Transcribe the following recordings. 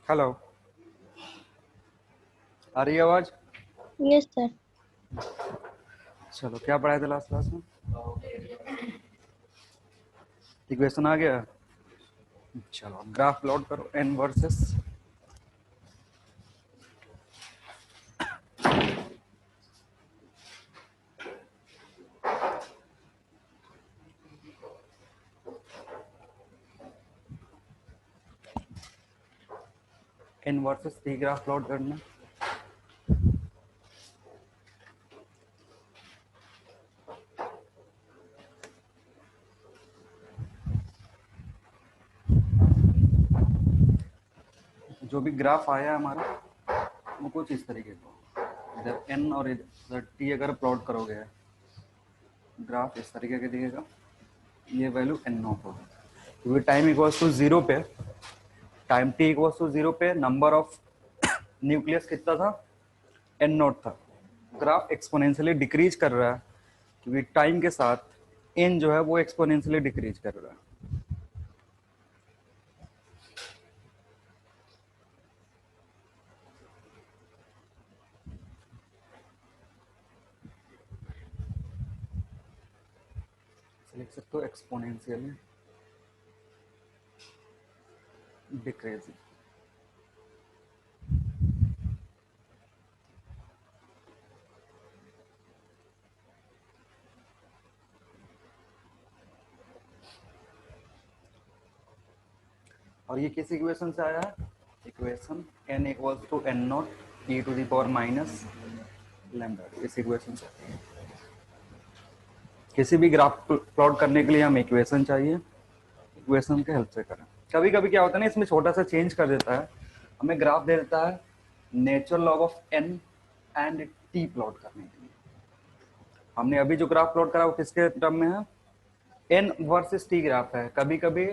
Hello, आ रही है आवाज? Yes sir. चलो, क्या पढ़ाए थे लास्ट क्लास में? इक्वेशन आ गया। चलो ग्राफ प्लॉट करो, N versus N versus T graph plot करना। जो भी ग्राफ आया हमारा वो कुछ इस तरीके का, इधर एन और इधर टी अगर प्लॉट करोगे ग्राफ इस तरीके का दिखेगा। ये वैल्यू एन नॉट होगा क्योंकि टाइम इक्वल्स टू जीरो पे, time T equals to zero पे नंबर ऑफ न्यूक्लियस कितना था? एन नॉट था। ग्राफ एक्सपोनेंशियली डिक्रीज कर रहा है क्योंकि टाइम के साथ एन जो है वो एक्सपोनेंशियली डिक्रीज कर रहा है। लिख सकते हो एक्सपोनेंशियली डिक्रीजिंग। और ये किस इक्वेशन से आया है? Equation n equals to N naught e to the power minus lambda, इस इक्वेशन से। किसी भी ग्राफ प्लॉट करने के लिए हम इक्वेशन चाहिए, इक्वेशन के हेल्प से करें। कभी कभी क्या होता है ना, इसमें छोटा सा चेंज कर देता है, हमें ग्राफ दे देता है natural log of n and t plot करने के लिए। हमने अभी जो ग्राफ प्लॉट करा वो किसके टर्म में है? n वर्सेस t ग्राफ है। कभी कभी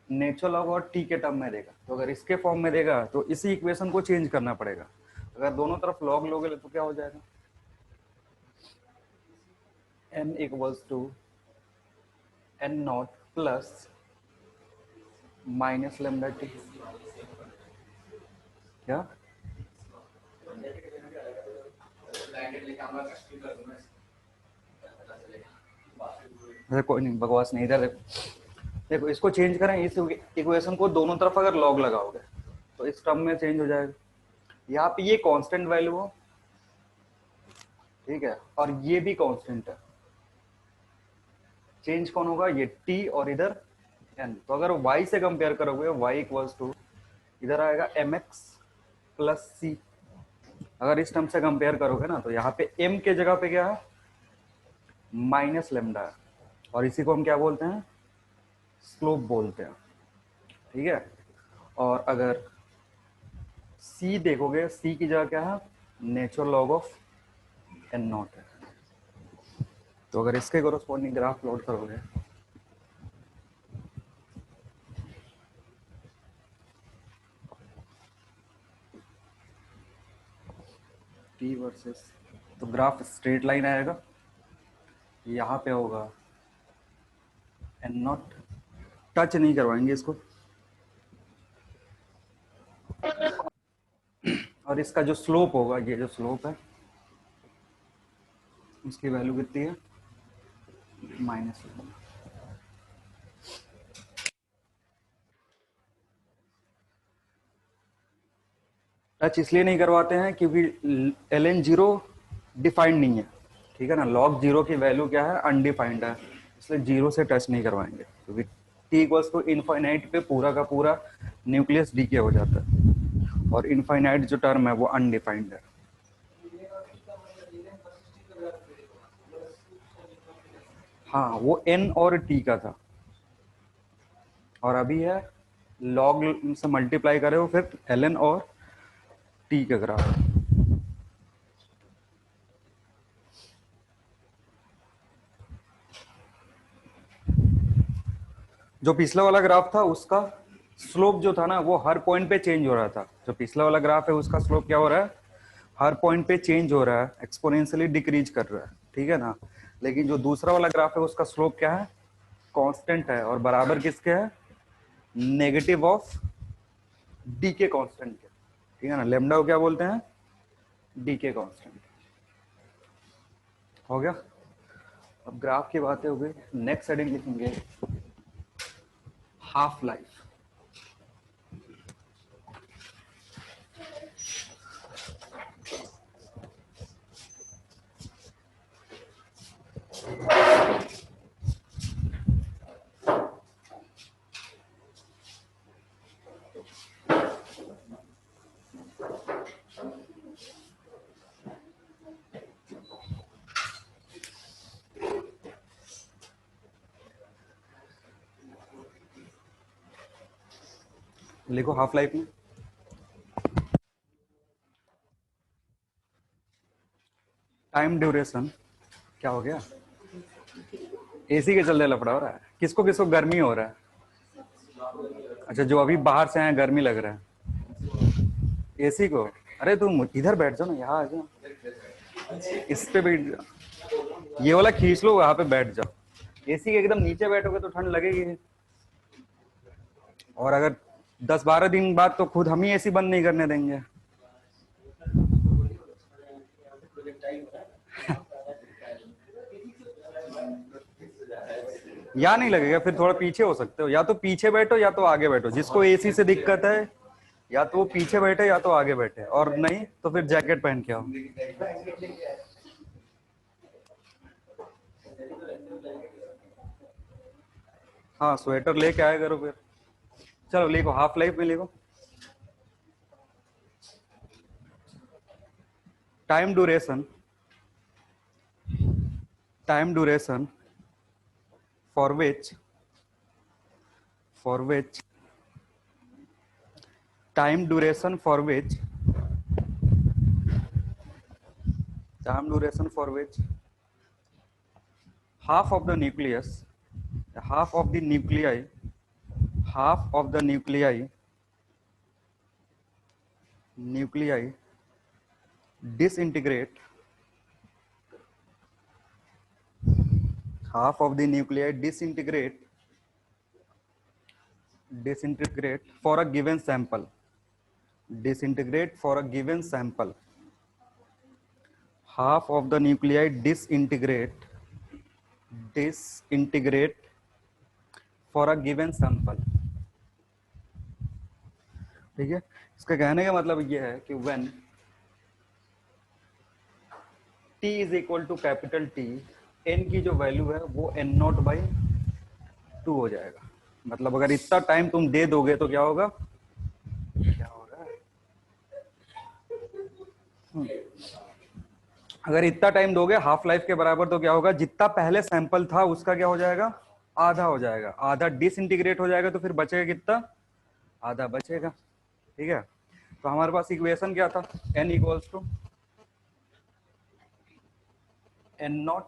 नेचुरल लॉग और t के टर्म में देगा, तो अगर इसके फॉर्म में देगा तो इसी इक्वेशन को चेंज करना पड़ेगा। अगर दोनों तरफ लॉग लोगे तो क्या हो जाएगा? n equals to N naught plus minus lambda T. क्या अरे कोई नहीं, बकवास नहीं। इधर देखो, इसको चेंज करें, इस इक्वेशन को दोनों तरफ अगर लॉग लगाओगे तो इस टर्म में चेंज हो जाएगा। यहाँ पे ये कांस्टेंट वैल्यू हो, ठीक है, और ये भी कांस्टेंट है। चेंज कौन होगा? ये t और इधर n। तो अगर y से कंपेयर करोगे y इक्वल्स टू इधर आएगा mx प्लस c। अगर इस टर्म से कंपेयर करोगे ना तो यहाँ पे m के जगह पे क्या है? माइनस लेमडा है, और इसी को हम क्या बोलते हैं? स्लोप बोलते हैं, ठीक है। और अगर c देखोगे, c की जगह क्या है? Natural log of N naught है। तो अगर इसके कोरस्पॉन्डिंग ग्राफ प्लॉट करोगे टी वर्सेस, तो ग्राफ स्ट्रेट लाइन आएगा, यहाँ पे होगा एन नॉट। टच नहीं करवाएंगे इसको। और इसका जो स्लोप होगा, ये जो स्लोप है इसकी वैल्यू कितनी है? माइनस। टच इसलिए नहीं करवाते हैं क्योंकि ln जीरो डिफाइंड नहीं है, ठीक है ना। लॉग जीरो की वैल्यू क्या है? अनडिफाइंड है, इसलिए जीरो से टच नहीं करवाएंगे क्योंकि t इक्वल्स टू इनफाइनाइट पे पूरा का पूरा न्यूक्लियस डीके हो जाता है, और इनफाइनाइट जो टर्म है वो अनडिफाइंड है। हाँ, वो n और t का था, और अभी है लॉग से मल्टीप्लाई करे हो फिर ln और t का ग्राफ। जो पिछला वाला ग्राफ था उसका स्लोप जो था ना वो हर पॉइंट पे चेंज हो रहा था। जो पिछला वाला ग्राफ है उसका स्लोप क्या हो रहा है? हर पॉइंट पे चेंज हो रहा है, एक्सपोनेंशियली डिक्रीज कर रहा है, ठीक है ना। लेकिन जो दूसरा वाला ग्राफ है उसका स्लोप क्या है? कांस्टेंट है और बराबर किसके है, नेगेटिव ऑफ डी के कांस्टेंट के, ठीक है ना। लेमडा को क्या बोलते हैं, डी के कांस्टेंट। हो गया। अब ग्राफ की बातें हो गई, नेक्स्ट हेडिंग लिखेंगे हाफ लाइफ। लिखो हाफ लाइफ में टाइम ड्यूरेशन क्या हो गया, एसी के चलते लफड़ा हो रहा है, किसको किसको गर्मी हो रहा है, अच्छा जो अभी बाहर से आए गर्मी लग रहा है एसी को, अरे तुम इधर बैठ जाओ ना, यहाँ आ जाओ, इस पे बैठ जाओ, ये वाला खींच लो, वहां पे बैठ जाओ, एसी के एकदम नीचे बैठोगे तो ठंड लगेगी, और अगर 10-12 दिन बाद तो खुद हम ही एसी बंद नहीं करने देंगे। या नहीं लगेगा, फिर थोड़ा पीछे हो सकते हो, या तो पीछे बैठो या तो आगे बैठो, जिसको एसी से दिक्कत है या तो वो पीछे बैठे या तो आगे बैठे, और नहीं तो फिर जैकेट पहन के आओ। हाँ स्वेटर लेके आया करो फिर। चलो लिखो हाफ लाइफ में लिखो time duration, time duration for which time duration for which time duration for which half of the nucleus, half of the nuclei, half of the nuclei disintegrate, half of the nuclei disintegrate for a given sample, disintegrate for a given sample, half of the nuclei disintegrate for a given sample, ठीक है। इसका कहने का मतलब ये है कि when t is equal to capital T, n की जो वैल्यू है वो n0/2 हो जाएगा। मतलब अगर इतना टाइम तुम दे दोगे तो क्या होगा, क्या हो रहा है, अगर इतना टाइम दोगे हाफ लाइफ के बराबर तो क्या होगा, जितना पहले सैंपल था उसका क्या हो जाएगा, आधा हो जाएगा, आधा डिसइंटीग्रेट हो जाएगा, तो फिर बचेगा कितना, आधा बचेगा, ठीक है। तो हमारे पास इक्वेशन क्या था, n इक्वल्स टू n0,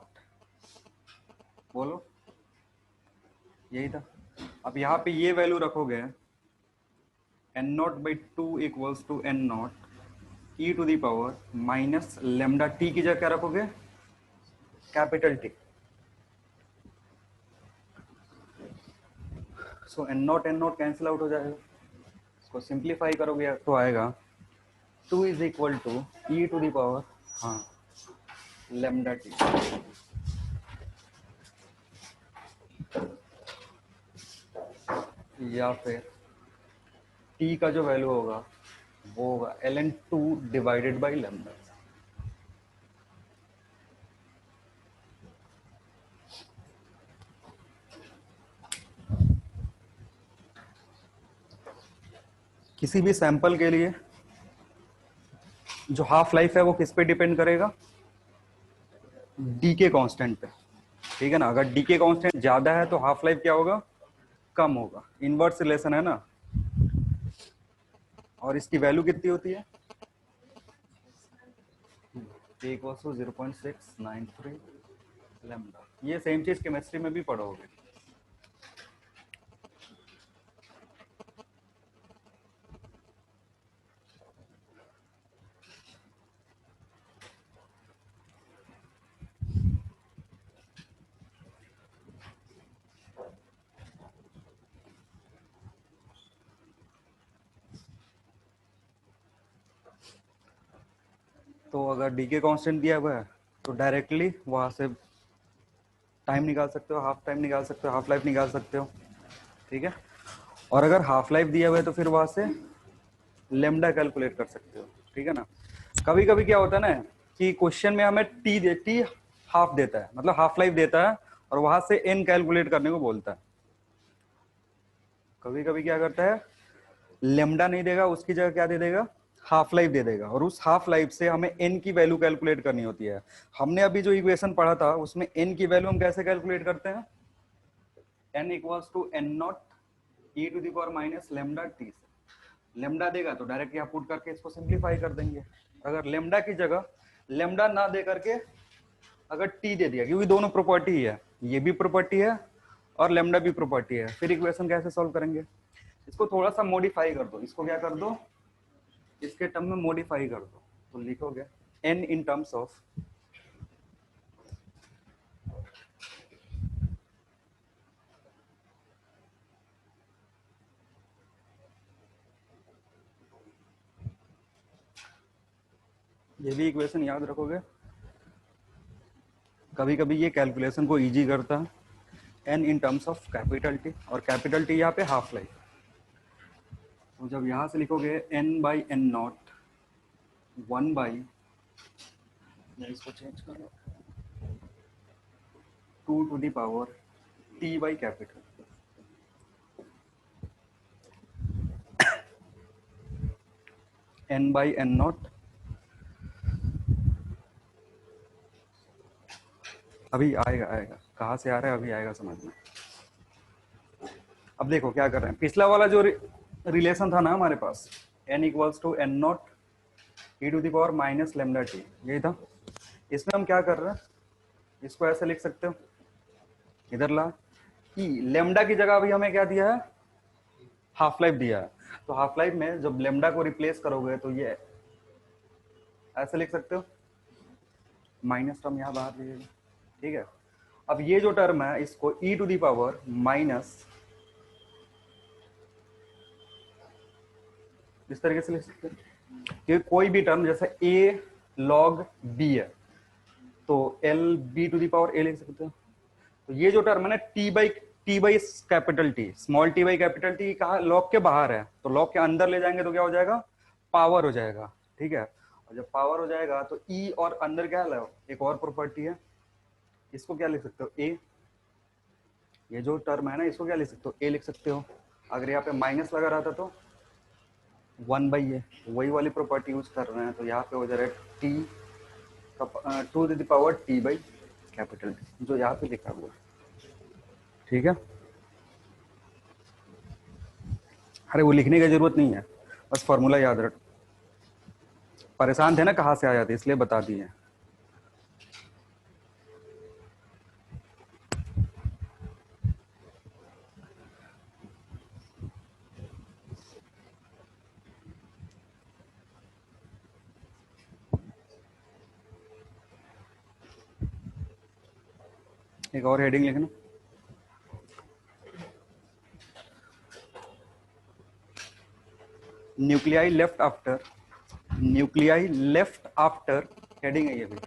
बोलो यही था। अब यहाँ पे ये वैल्यू रखोगे n0/2 equals to n0 e to the power minus lambda T की जगह क्या रखोगे, capital T. So n0 cancel out हो जाएगा, इसको सिंप्लीफाई करोगे तो आएगा 2 is equal to e to the power, हाँ लेमडा टी, या फिर टी का जो वैल्यू होगा वो होगा ln2 डिवाइडेड बाई लेमडा। किसी भी सैंपल के लिए जो हाफ लाइफ है वो किस पे डिपेंड करेगा, डी के कांस्टेंट पे, ठीक है ना। अगर डी के कांस्टेंट ज्यादा है तो हाफ लाइफ क्या होगा, कम होगा, इनवर्स रिलेशन है ना। और इसकी वैल्यू कितनी होती है, इक्वल्स टू 0.693 लैम्डा। ये सेम चीज केमिस्ट्री में भी पढ़ोगे। तो अगर डी के कांस्टेंट दिया हुआ है तो डायरेक्टली वहाँ से टाइम निकाल सकते हो, हाफ टाइम निकाल सकते हो, हाफ लाइफ निकाल सकते हो, ठीक है। और अगर हाफ लाइफ दिया हुआ है तो फिर वहाँ से लेमडा कैलकुलेट कर सकते हो, ठीक है ना। कभी कभी क्या होता है ना कि क्वेश्चन में हमें टी हाफ देता है, मतलब हाफ लाइफ देता है, और वहां से एन कैलकुलेट करने को बोलता है। कभी कभी क्या करता है, लेमडा नहीं देगा, उसकी जगह क्या दे देगा, हाफ लाइफ दे देगा, और उस हाफ लाइफ से हमें एन की वैल्यू कैलकुलेट करनी होती है। हमने अभी जो इक्वेशन पढ़ा था उसमें एन की वैल्यू हम कैसे कैलकुलेट करते हैं, N equals to N naught e to the power minus lambda T से। लेमडा देगा तो डायरेक्ट यहाँ पुट करके इसको सिंप्लीफाई कर देंगे। अगर लेमडा की जगह लेमडा ना दे करके अगर टी दे दिया, क्योंकि दोनों प्रॉपर्टी ही है, ये भी प्रॉपर्टी है और लेमडा भी प्रॉपर्टी है, फिर इक्वेशन कैसे सॉल्व करेंगे, इसको थोड़ा सा मॉडिफाई कर दो, इसको क्या कर दो, इसके टर्म में मॉडिफाई कर दो, तो लिखोगे n इन टर्म्स ऑफ ये भी इक्वेशन याद रखोगे, कभी कभी ये कैलकुलेशन को इजी करता है। n in terms of capital T, और कैपिटल टी यहाँ पे हाफ लाइफ, तो जब यहाँ से लिखोगे n by N naught 1 by, इसको चेंज कर लो, 2 to the power t by capital, n by N naught, अभी आएगा आएगा, कहाँ से आ रहा है अभी आएगा समझ में। अब देखो क्या कर रहे हैं, पिछला वाला जो रिलेशन था ना हमारे पास, n equals to N naught e to the power minus lambda T, यही था। इसमें हम क्या कर रहे हैं, इसको ऐसे लिख सकते हो, इधर ला कि लेमडा की जगह अभी हमें क्या दिया है, हाफ लाइफ दिया है, तो हाफ लाइफ में जब लेमडा को रिप्लेस करोगे तो ये ऐसे लिख सकते हो, माइनस टर्म यहाँ बाहर लीजिएगा, ठीक है। अब ये जो टर्म है इसको e to the power minus इस तरीके से लिख सकते हैं कि कोई भी टर्म जैसे a log b है तो l b to the power a लिख सकते हो। तो ये जो टर्म है ना t by capital T, small t by capital T कहा लॉग के बाहर है, तो लॉग के अंदर ले जाएंगे तो क्या हो जाएगा, पावर हो जाएगा, ठीक है। और जब पावर हो जाएगा तो e और अंदर क्या है, एक और प्रॉपर्टी है, इसको क्या लिख सकते हो a, ये जो टर्म है ना इसको क्या लिख सकते हो, a लिख सकते हो। अगर यहाँ पे माइनस लगा रहा था तो 1 बाई ए, वही वाली प्रॉपर्टी यूज कर रहे हैं, तो यहाँ पे हो जा रहा है T to to the power T by capital T, जो यहाँ पे लिखा हुआ है, ठीक है। अरे वो लिखने की जरूरत नहीं है, बस फॉर्मूला याद रख, परेशान थे ना कहाँ से आ जाते इसलिए बता दिए। एक और हेडिंग लिखना, nuclei left after, nuclei left after, heading है ये भी,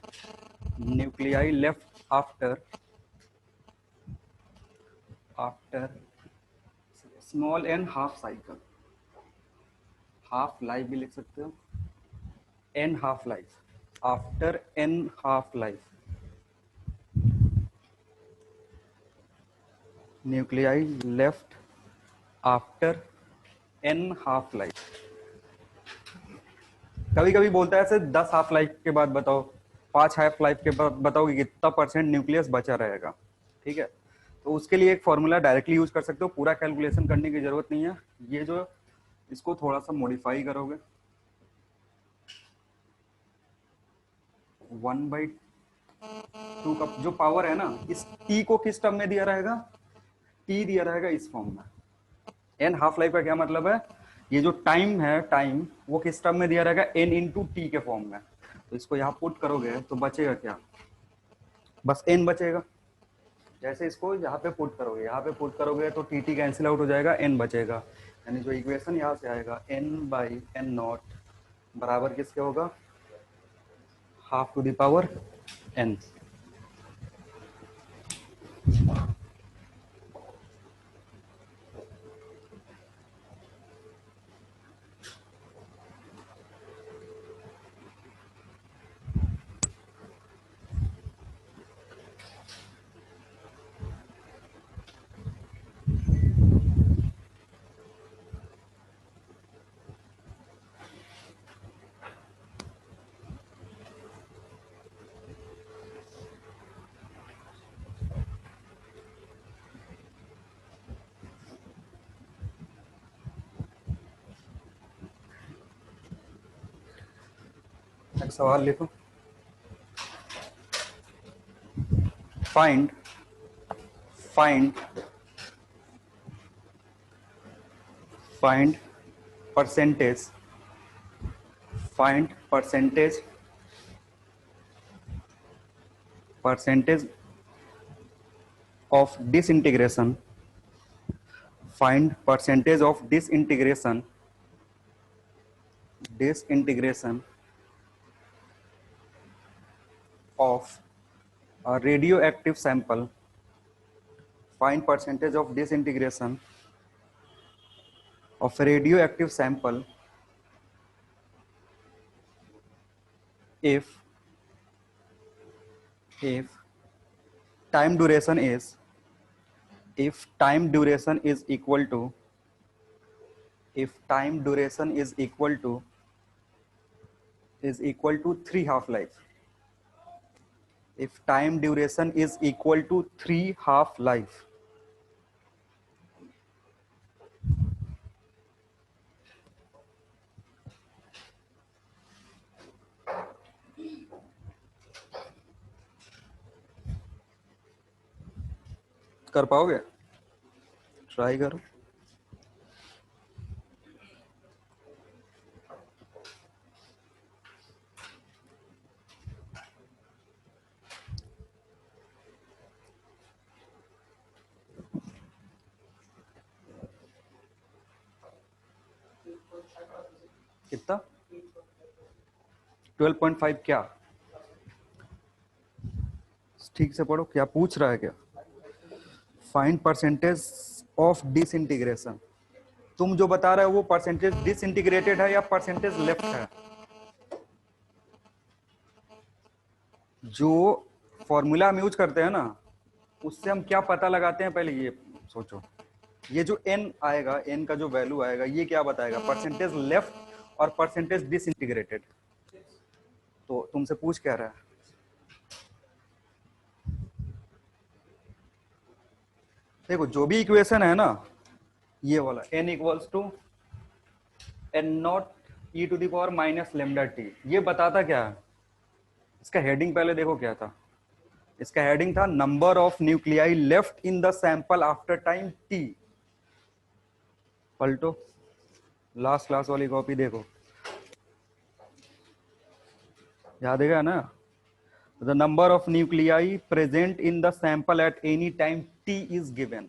nuclei left after small N half cycle, half life भी लिख सकते हो, N half life, after N half life, nuclei left after N half life. कभी कभी बोलता है ऐसे 10 हाफ लाइफ के बाद बताओ, 5 हाफ लाइफ के बाद बताओ कि कितना परसेंट न्यूक्लियस बचा रहेगा, ठीक है। तो उसके लिए एक फॉर्मूला डायरेक्टली यूज कर सकते हो, पूरा कैलकुलेशन करने की जरूरत नहीं है। ये जो इसको थोड़ा सा मॉडिफाई करोगे, 1/2 का जो पावर है ना, इस टी को किस टर्म में दिया रहेगा, टी दिया रहेगा इस फॉर्म में। एन हाफ लाइफ का क्या मतलब है, ये जो टाइम है, टाइम वो किस टर्म में दिया रहेगा, एन इंटू टी के फॉर्म में। तो इसको यहाँ पुट करोगे तो बचेगा क्या, बस एन बचेगा। जैसे इसको यहाँ पे पुट करोगे, यहाँ पे पुट करोगे तो टी टी कैंसिल आउट हो जाएगा, एन बचेगा। यानी जो इक्वेशन यहाँ से आएगा एन बाई एन नॉट बराबर किसके होगा, half to the power n। एक सवाल लिखो, find find find percentage find percentage of disintegration, find percentage of disintegration of a radioactive sample, find percentage of disintegration of a radioactive sample if if time duration is if time duration is equal to if time duration is equal to 3 half life, if time duration is equal to 3 half life, कर पाओगे? Try करो। कितना? 12.5 क्या? ठीक से पढ़ो, क्या पूछ रहा है क्या? Find percentage of disintegration. तुम जो बता रहे हो वो परसेंटेज डिसइंटीग्रेटेड है या परसेंटेज लेफ्ट है? जो फॉर्मूला हम यूज करते हैं ना, उससे हम क्या पता लगाते हैं, पहले ये सोचो। ये जो n आएगा, n का जो वैल्यू आएगा, ये क्या बताएगा? परसेंटेज लेफ्ट और परसेंटेज डिसइंटीग्रेटेड। तो तुमसे पूछ क्या रहा है? देखो, जो भी इक्वेशन है ना, ये वाला n equals to n naught e to the power minus lambda T, ये बताता क्या है? इसका हेडिंग पहले देखो क्या था। इसका हेडिंग था number of nuclei left in the sample after time t. पलटो, लास्ट क्लास वाली कॉपी देखो, याद है ना? The number of nuclei present in the sample at any time t is given.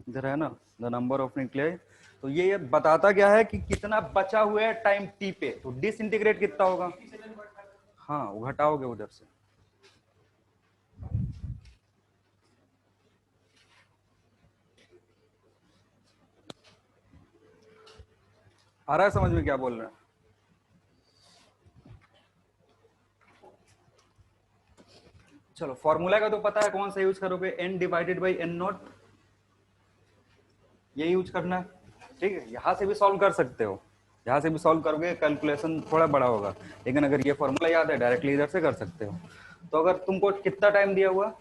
इधर है ना, द नंबर ऑफ न्यूक्लियाई। तो ये बताता क्या है कि कितना बचा हुआ है टाइम टी पे, तो डिसइंटीग्रेट कितना होगा? हाँ, वो घटाओगे उधर से। आ रहा है समझ में क्या बोल रहे हैं? चलो, फॉर्मूला का तो पता है, कौन सा यूज करोगे? n divided by n not, ये यूज करना है। ठीक है, यहां से भी सॉल्व कर सकते हो, यहां से भी सॉल्व करोगे, कैलकुलेशन थोड़ा बड़ा होगा, लेकिन अगर ये फॉर्मूला याद है, डायरेक्टली इधर से कर सकते हो। तो अगर तुमको कितना टाइम दिया हुआ?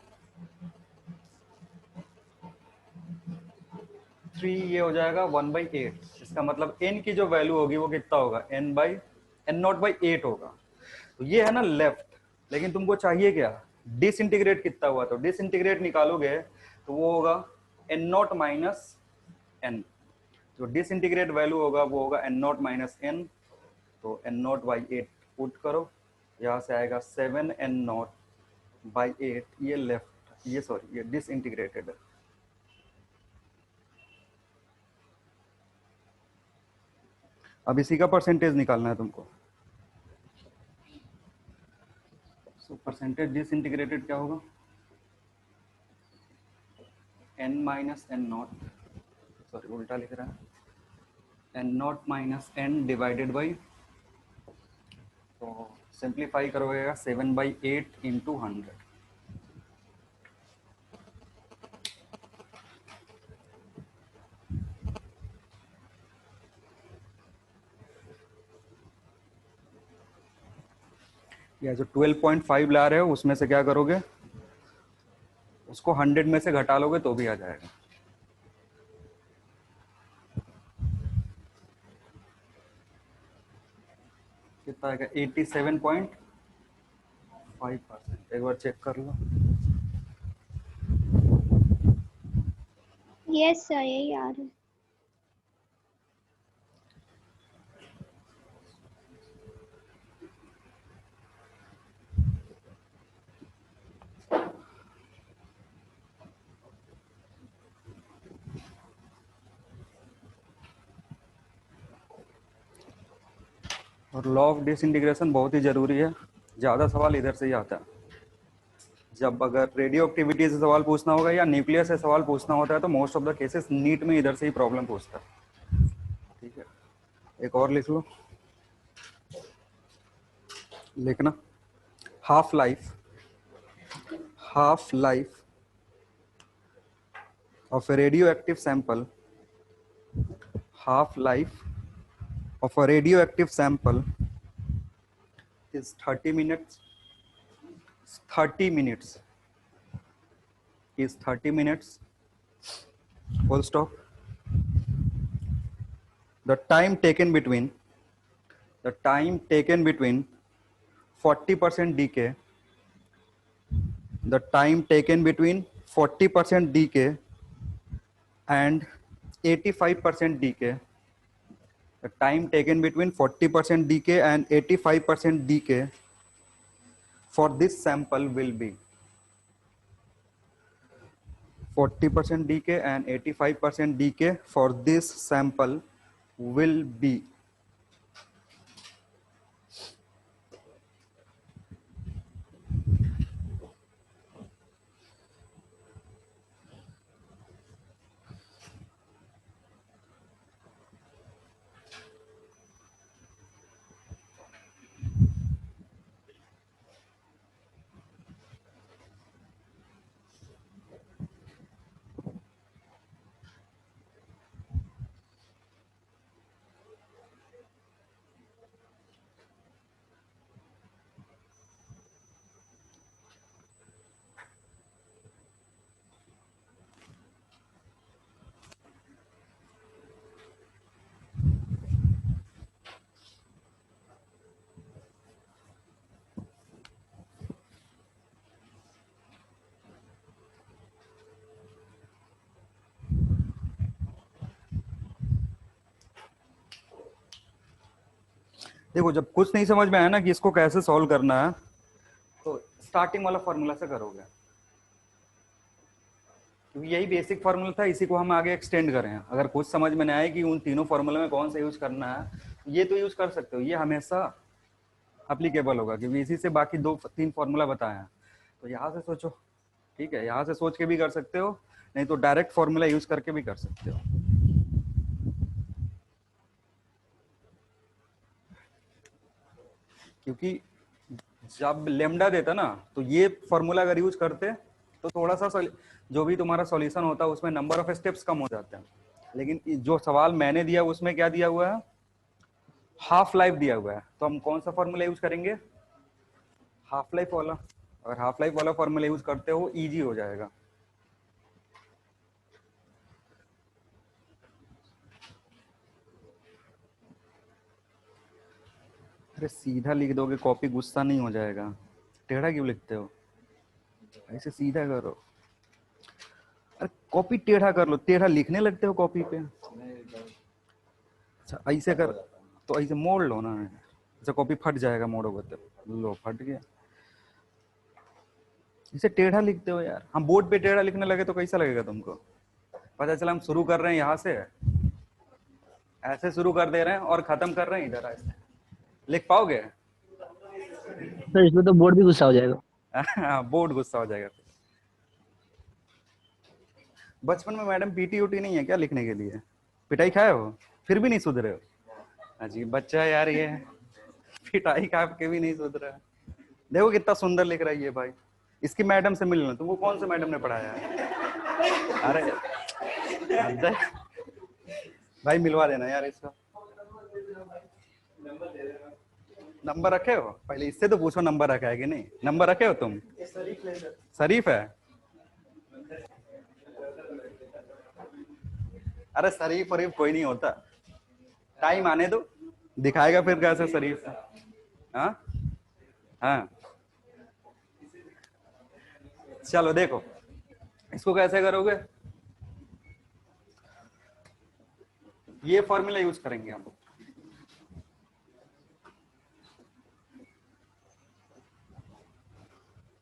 3, ये हो जाएगा 1/8। इसका मतलब n की जो वैल्यू होगी वो कितना होगा? n0/8 होगा। तो ये है ना लेफ्ट, लेकिन तुमको चाहिए क्या? डिसइंटीग्रेट कितना हुआ? तो डिसइंटीग्रेट निकालोगे तो वो होगा n0 माइनस n। जो डिसइंटीग्रेट वैल्यू होगा वो होगा n0 माइनस n। तो n0/8 पुट करो, यहाँ से आएगा 7n0/8। ये लेफ्ट, ये सॉरी, ये डिसइंटीग्रेटेड है। अब इसी का परसेंटेज निकालना है तुमको। सो परसेंटेज डिसइंटीग्रेटेड क्या होगा, n minus N naught, sorry उल्टा लिख रहा है, N naught minus N divided by, तो सिंप्लीफाई करोगे 7/8 इंटू 100। या जो 12.5 ला रहे हो उसमें से क्या करोगे, उसको 100 में से घटा लोगे तो भी आ जाएगा। कितना आएगा, 87.5%। एक बार चेक कर लो। यस सर यही आ रहा है। और लॉ ऑफ डिसइंटीग्रेशन बहुत ही जरूरी है, ज़्यादा सवाल इधर से ही आता है। जब अगर रेडियो एक्टिविटी से सवाल पूछना होगा या न्यूक्लियर से सवाल पूछना होता है तो most of the cases NEET में इधर से ही प्रॉब्लम पूछता है। ठीक है, एक और लिख लो, लिखना, half life of a radioactive sample, half life of a radioactive sample is 30 minutes. 30 minutes is 30 minutes, full stop. The time taken between 40% decay, the time taken between 40% decay and 85% decay, the time taken between 40% decay and 85% decay for this sample will be 40% decay and 85% decay for this sample will be. देखो जब कुछ नहीं समझ में आया ना कि इसको कैसे सॉल्व करना है, तो स्टार्टिंग वाला फॉर्मूला से करोगे, क्योंकि यही बेसिक फॉर्मूला था, इसी को हम आगे एक्सटेंड करें। अगर कुछ समझ में नहीं आए कि उन तीनों फॉर्मूला में कौन सा यूज करना है, ये तो यूज कर सकते हो, ये हमेशा अप्लीकेबल होगा क्योंकि इसी से बाकी 2-3 फॉर्मूला बताए हैं। तो यहाँ से सोचो, ठीक है, यहाँ से सोच के भी कर सकते हो, नहीं तो डायरेक्ट फॉर्मूला यूज करके भी कर सकते हो। क्योंकि जब लेमडा देता ना, तो ये फॉर्मूला अगर यूज करते तो थोड़ा सा जो भी तुम्हारा सॉल्यूशन होता है उसमें नंबर ऑफ स्टेप्स कम हो जाते हैं। लेकिन जो सवाल मैंने दिया उसमें क्या दिया हुआ है, हाफ लाइफ दिया हुआ है, तो हम कौन सा फॉर्मूला यूज करेंगे, हाफ लाइफ वाला। अगर हाफ लाइफ वाला फॉर्मूला यूज करते हो इजी हो जाएगा। अरे सीधा लिख दोगे, कॉपी गुस्सा नहीं हो जाएगा, टेढ़ा क्यों लिखते हो, ऐसे सीधा करो। अरे कॉपी टेढ़ा कर लो, टेढ़ा लिखने लगते हो कॉपी पे। अच्छा ऐसे कर, तो ऐसे मोड़ लो ना, अच्छा कॉपी फट जाएगा मोड़ोगे तो, लो फट गया। इसे टेढ़ा लिखते हो यार, हम बोर्ड पे टेढ़ा लिखने लगे तो कैसा लगेगा तुमको। पता चला हम शुरू कर रहे हैं यहाँ से, ऐसे शुरू कर दे रहे हैं और खत्म कर रहे हैं इधर ऐसे। लिख पाओगे? सर इसमें तो बोर्ड भी गुस्सा हो जाएगा। बोर्ड गुस्सा हो जाएगा। बचपन में मैडम पीटी उटी नहीं है क्या लिखने के लिए? पिटाई खाए हो फिर भी नहीं सुधरे हो? अजीब बच्चा है यार ये। पिटाई खा के भी नहीं सुधरा। देखो कितना सुंदर लिख रहा है ये भाई। इसकी मैडम से मिलना। तुमको कौन से मैडम ने पढ़ाया है? अरे भाई मिलवा देना यार इसका। नंबर रखे हो? पहले इससे तो पूछो नंबर रखा है कि नहीं। नंबर रखे हो तुम? शरीफ है। अरे शरीफ वरीफ कोई नहीं होता। टाइम आने दो, दिखाएगा फिर कैसे शरीफ है। हाँ हाँ, चलो देखो इसको कैसे करोगे। ये फॉर्मूला यूज करेंगे हम।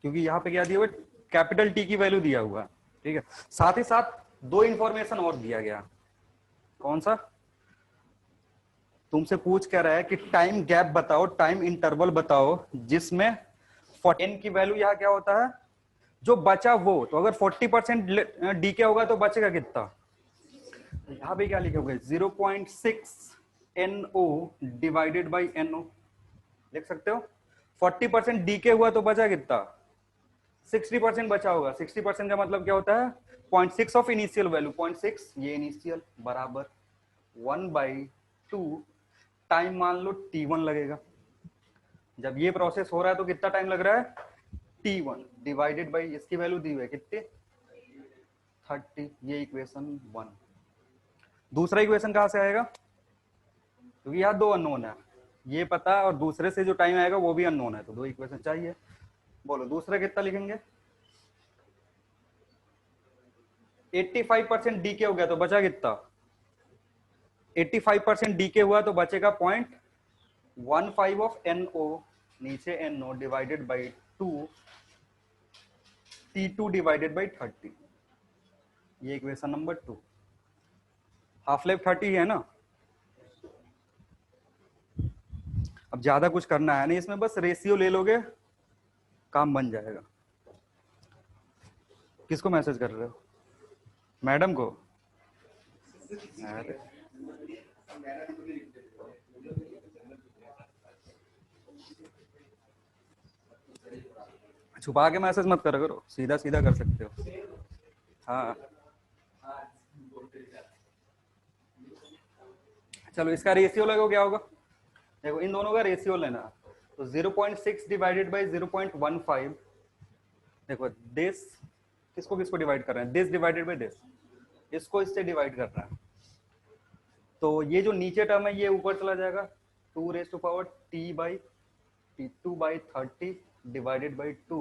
क्योंकि यहाँ पे क्या दिया हुआ, कैपिटल टी की वैल्यू दिया हुआ, ठीक है। साथ ही साथ दो इंफॉर्मेशन और दिया गया। कौन सा? तुमसे पूछ क्या रहा है कि टाइम गैप बताओ, टाइम इंटरवल बताओ जिसमें एन की वैल्यू यहाँ क्या होता है जो बचा वो। तो अगर 40% डीके होगा तो बचेगा कितना? यहाँ पे क्या लिखोगे? 0.6 NO डिवाइडेड बाई NO लिख सकते हो। 40% डीके हुआ तो बचा कितना? 60% बचा होगा। 60% का मतलब क्या होता है? 0.6 ऑफ इनिशियल वैल्यू। 0.6 ये इनिशियल बराबर 1/2 टाइम मान लो T1 लगेगा। जब ये प्रोसेस हो रहा है तो कितना टाइम लग रहा है? T1 डिवाइडेड बाई इसकी वैल्यू दी हुई है कितनी? 30। ये इक्वेशन 1। दूसरा इक्वेशन कहां से आएगा? क्योंकि यहाँ दो अननोन है, ये पता और दूसरे से जो टाइम आएगा वो भी अननोन है, तो दो इक्वेशन चाहिए। बोलो दूसरा कितना लिखेंगे? 85% डीके हो गया तो बचा कितना? 85% डीके हुआ तो बचेगा 0.15 ऑफ NO नीचे NO divided by 2 T2 divided by 30। ये इक्वेशन नंबर 2। हाफ लाइफ 30 है ना। अब ज्यादा कुछ करना है नहीं इसमें, बस रेशियो ले लोगे काम बन जाएगा। किसको मैसेज कर रहे हो? मैडम को? अरे छुपा के मैसेज मत करा करो, सीधा सीधा कर सकते हो। हाँ चलो इसका रेशियो लगो क्या होगा। देखो इन दोनों का रेशियो लेना, तो 0.6 डिवाइडेड बाई 0.15। देखो दिस किसको किसको डिवाइड कर रहे हैं? दिस डिवाइडेड बाई दिस, इसको इससे डिवाइड कर रहा है। तो ये जो नीचे टर्म है ये ऊपर चला जाएगा। 2 raise to power T by T2/30 divided by 2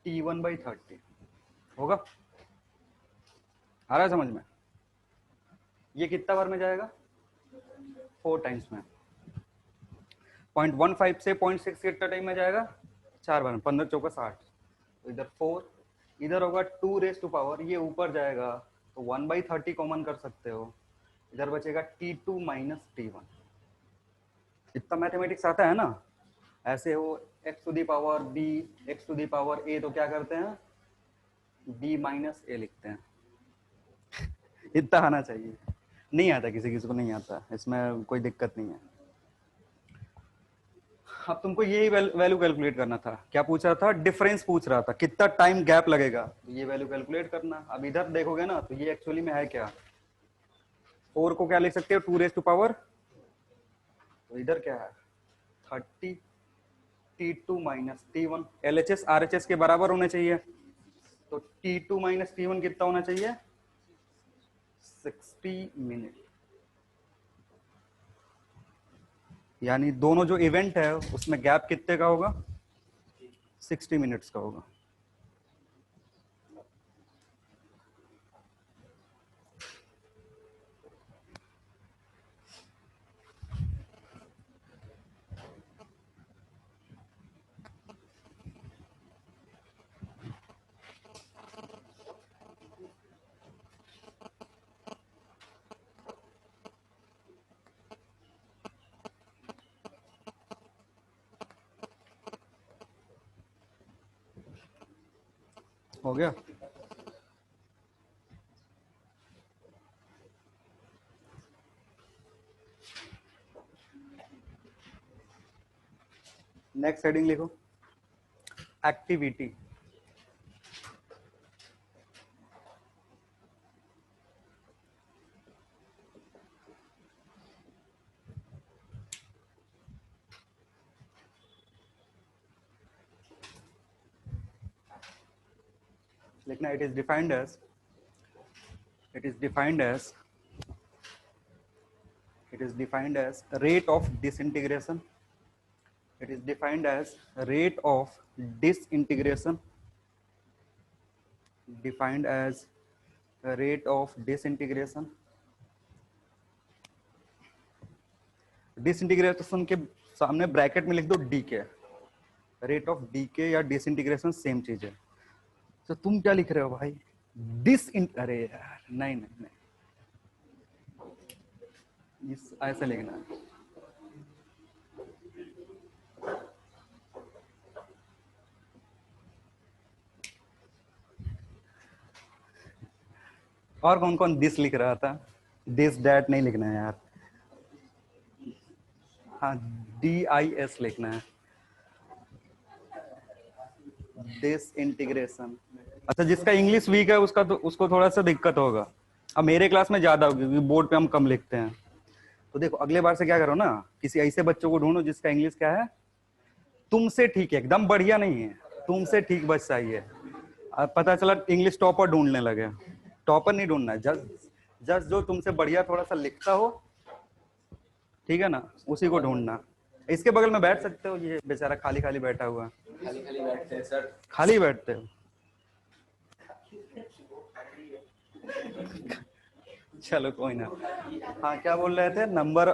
T1/30 होगा। आ रहा है समझ में? ये कितना बार में जाएगा? 4 टाइम्स में। 0.15 से 0.6 कितना टाइम में जाएगा? 4 बार में। 15 चौका 60। तो इधर 4, इधर होगा 2 रेज टू पावर, ये ऊपर जाएगा तो 1/30 कॉमन कर सकते हो। इधर बचेगा T2 माइनस T1। इतना मैथमेटिक्स आता है ना। ऐसे हो x to the power b, x to the power a, तो क्या करते हैं? b माइनस a लिखते हैं। इतना आना चाहिए। नहीं आता, किसी किसी को नहीं आता, इसमें कोई दिक्कत नहीं है। अब तुमको यही वैल्यू कैलकुलेट करना था। क्या पूछ रहा था? डिफरेंस पूछ रहा था, कितना टाइम गैप लगेगा, तो ये वैल्यू कैलकुलेट करना। अब इधर देखोगे ना तो ये एक्चुअली में है क्या? 4 को क्या लिख सकते हो? 2 रेज टू पावर, तो इधर क्या है? 30 T2 minus T1। LHS RHS के बराबर होने चाहिए, तो T2 माइनस T1 कितना होना चाहिए? 60 मिनट। यानी दोनों जो इवेंट है उसमें गैप कितने का होगा? 60 मिनट्स का होगा। हो गया। नेक्स्ट हेडिंग लिखो, एक्टिविटी। लिखना, it is defined as, it is defined as it is defined as rate of disintegration. It is defined as rate of disintegration, defined as rate of disintegration. Disintegration के सामने bracket में लिख दो DK, rate of DK या disintegration same चीज है। तो तुम क्या लिख रहे हो भाई, अरे यार नहीं नहीं नहीं, इस ऐसा लिखना है। और कौन कौन दिस लिख रहा था, दिस डैट नहीं लिखना है यार। हाँ, DIS लिखना है, डिसइंटीग्रेशन। अच्छा, जिसका इंग्लिश वीक है उसका तो उसको थोड़ा सा दिक्कत होगा। अब मेरे क्लास में ज्यादा होगी क्योंकि बोर्ड पे हम कम लिखते हैं। तो देखो अगले बार से क्या करो ना, किसी ऐसे बच्चों को ढूंढो जिसका इंग्लिश क्या है, तुमसे ठीक है, एकदम बढ़िया नहीं है, तुमसे ठीक बस चाहिए। अब पता चला इंग्लिश टॉपर ढूंढने लगे। टॉपर नहीं ढूंढना है, जस्ट जस्ट जो तुमसे बढ़िया थोड़ा सा लिखता हो, ठीक है ना, उसी को ढूंढना। इसके बगल में बैठ सकते हो, ये बेचारा खाली खाली बैठा हुआ है। खाली खाली बैठते हैं सर। खाली बैठते हो, चलो कोई ना। हाँ क्या बोल रहे थे, number,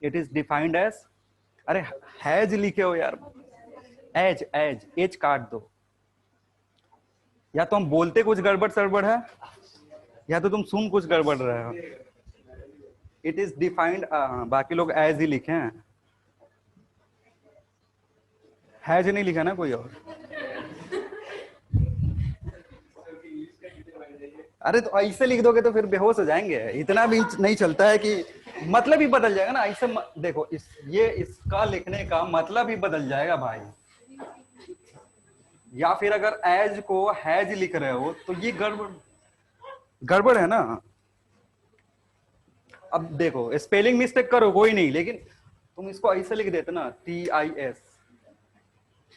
it is defined as, अरे हैज लिखे हो यार, एज एज एज काट दो। या तो हम बोलते कुछ गड़बड़ सड़बड़ है, या तो तुम सुन कुछ गड़बड़ रहे हो। इट इज डिफाइंड, बाकी लोग एज ही लिखे हैं, हैज नहीं लिखा ना कोई और। अरे तो ऐसे लिख दोगे तो फिर बेहोश हो जाएंगे, इतना भी नहीं चलता है कि मतलब ही बदल जाएगा ना ऐसे देखो ये इसका लिखने का मतलब ही बदल जाएगा भाई। या फिर अगर एज को हैज लिख रहे हो तो ये गड़बड़ गड़बड़ है ना। अब देखो स्पेलिंग मिस्टेक करो कोई नहीं, लेकिन तुम इसको ऐसे लिख देते ना, TIS,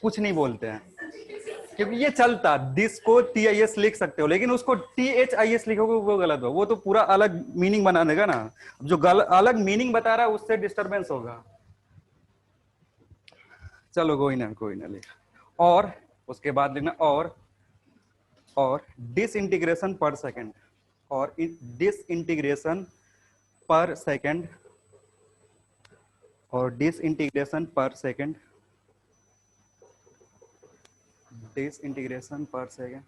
कुछ नहीं बोलते हैं क्योंकि ये चलता, दिस को TIS लिख सकते हो, लेकिन उसको THIS लिखोगे वो गलत हो, वो तो पूरा अलग मीनिंग बना देगा ना। जो अलग मीनिंग बता रहा है उससे डिस्टरबेंस होगा। चलो कोई ना लिख। और उसके बाद लिखना और डिसइंटीग्रेशन पर सेकंड, और डिसइंटीग्रेशन पर सेकंड, और disintegration per second, disintegration per second,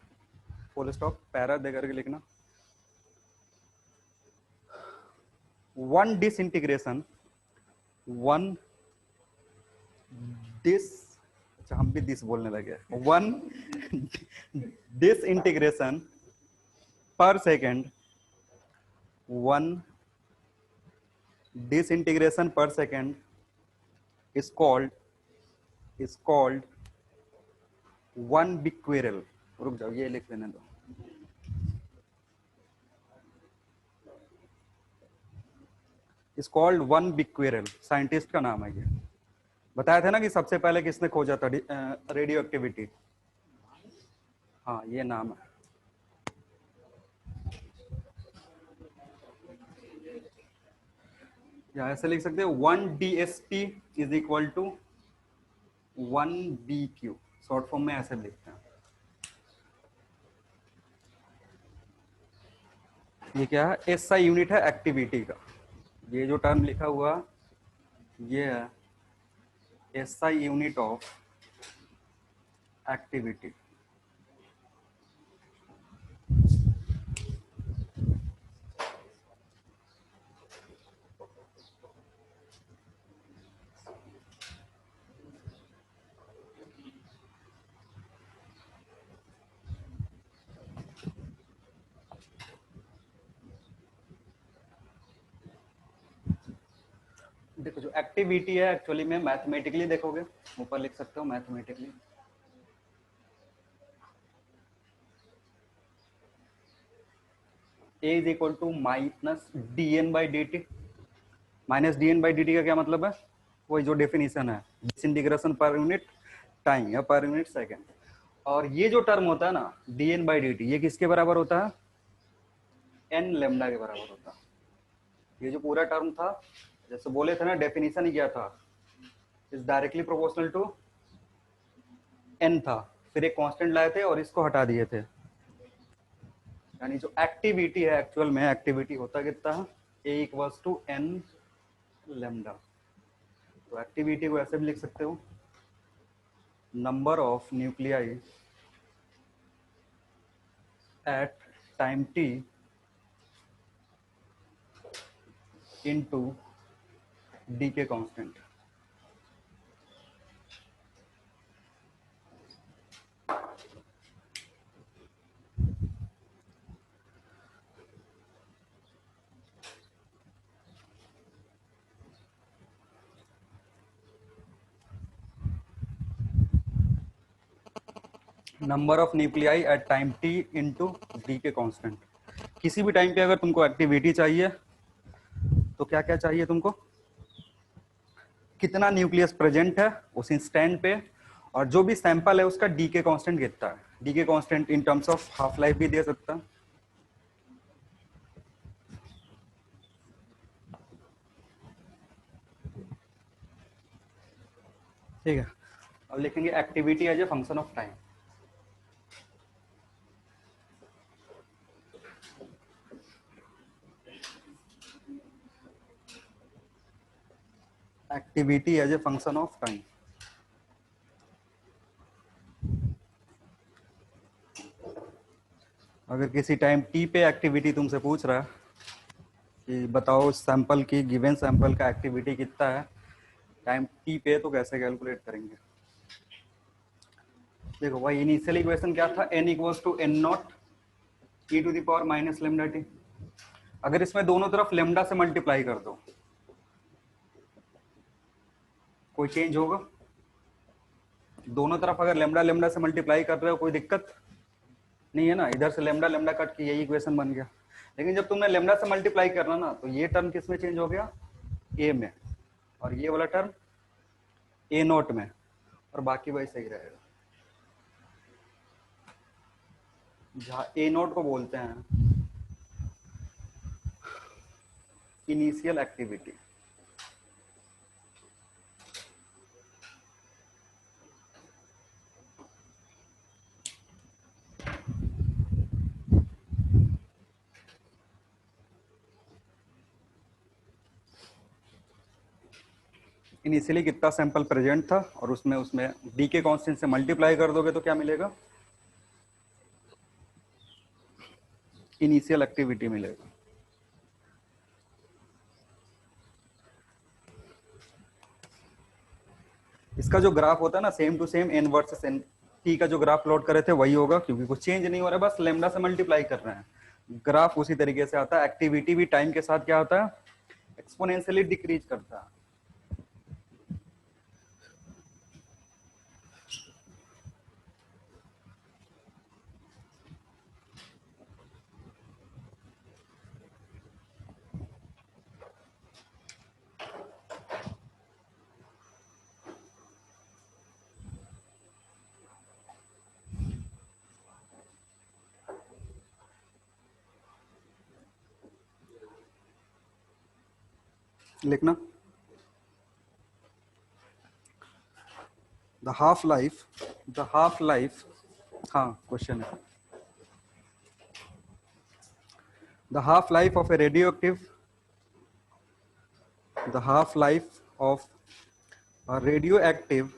full stop para दे करके लिखना। वन डिसइंटीग्रेशन, वन डिस, अच्छा हम भी दिस बोलने लगे, one disintegration per second, one disintegration per second is called one becquerel। रुक जाओ ये लिख लेने दो, is called one becquerel, scientist का नाम है ये। बताया था ना कि सबसे पहले किसने खोजा था रेडियो एक्टिविटी, हाँ ये नाम है। या ऐसे लिख सकते हो 1 DSP is equal to 1 BQ, short form में ऐसे लिखते हैं। ये क्या है, SI यूनिट है एक्टिविटी का। ये जो टर्म लिखा हुआ ये है SI unit of activity. Activity है एक्चुअली में मैथमेटिकली देखोगे, ऊपर लिख सकते हो mathematically, A is equal to minus D N by D T. Minus D N by D T का क्या मतलब है, वही जो डेफिनेशन है, डिसइंटीग्रेशन पर यूनिट टाइम या पर यूनिट सेकेंड। और ये जो टर्म होता है ना D N by D T, ये किसके बराबर होता है, एन लेमडा के बराबर होता है। ये जो पूरा टर्म था, जैसे बोले थे ना डेफिनेशन ही क्या था, is directly proportional to N था, फिर एक कांस्टेंट लाए थे और इसको हटा दिए थे। यानी जो एक्टिविटी है एक्चुअल में एक्टिविटी होता कितना है, A equals to N lambda. तो एक्टिविटी को ऐसे भी लिख सकते हो, number of nuclei at time t into D के constant. Number of nuclei at time t into D के कांस्टेंट। किसी भी टाइम पे अगर तुमको एक्टिविटी चाहिए तो क्या क्या चाहिए तुमको, कितना न्यूक्लियस प्रेजेंट है उस इंस्टेंट पे, और जो भी सैंपल है उसका डी के कांस्टेंट कितना है। डी के constant in terms of half life भी दे सकता है, ठीक है। अब लिखेंगे activity as a function of time. Activity as a function of time. अगर किसी टाइम टी पे एक्टिविटी तुमसे पूछ रहा है कि बताओ सैंपल की, गिवन सैंपल का एक्टिविटी कितना है टाइम टी पे, तो कैसे कैलकुलेट करेंगे। देखो भाई इनिशियल इक्वेशन क्या था, n equals to N naught e to the power minus lambda T. अगर इसमें दोनों तरफ लेमडा से मल्टीप्लाई कर दो, कोई चेंज होगा, दोनों तरफ अगर लेमडा लेमडा से मल्टीप्लाई कर रहे हो कोई दिक्कत नहीं है ना, इधर से लेमडा लेमडा कट के यही इक्वेशन बन गया। लेकिन जब तुमने लेमडा से मल्टीप्लाई करना ना, तो ये टर्म किस में चेंज हो गया, ए में, और ये वाला टर्म ए नोट में, और बाकी वही सही रहेगा। जहाँ ए नोट को बोलते हैं इनिशियल एक्टिविटी, इनिशियली कितना सैंपल प्रेजेंट था और उसमें उसमें डी के कांस्टेंट से मल्टीप्लाई कर दोगे तो क्या मिलेगा, इनिशियल एक्टिविटी मिलेगा। इसका जो ग्राफ होता है ना same to same N versus N T का जो ग्राफ प्लॉट करे थे वही होगा, क्योंकि कुछ चेंज नहीं हो रहा है, बस लेमडा से मल्टीप्लाई कर रहे हैं। ग्राफ उसी तरीके से आता है। एक्टिविटी भी टाइम के साथ क्या होता है, एक्सपोनेंशियली डिक्रीज करता है। लिखना द हाफ लाइफ, हाँ क्वेश्चन है, the half life of A radio active, the half life of a radioactive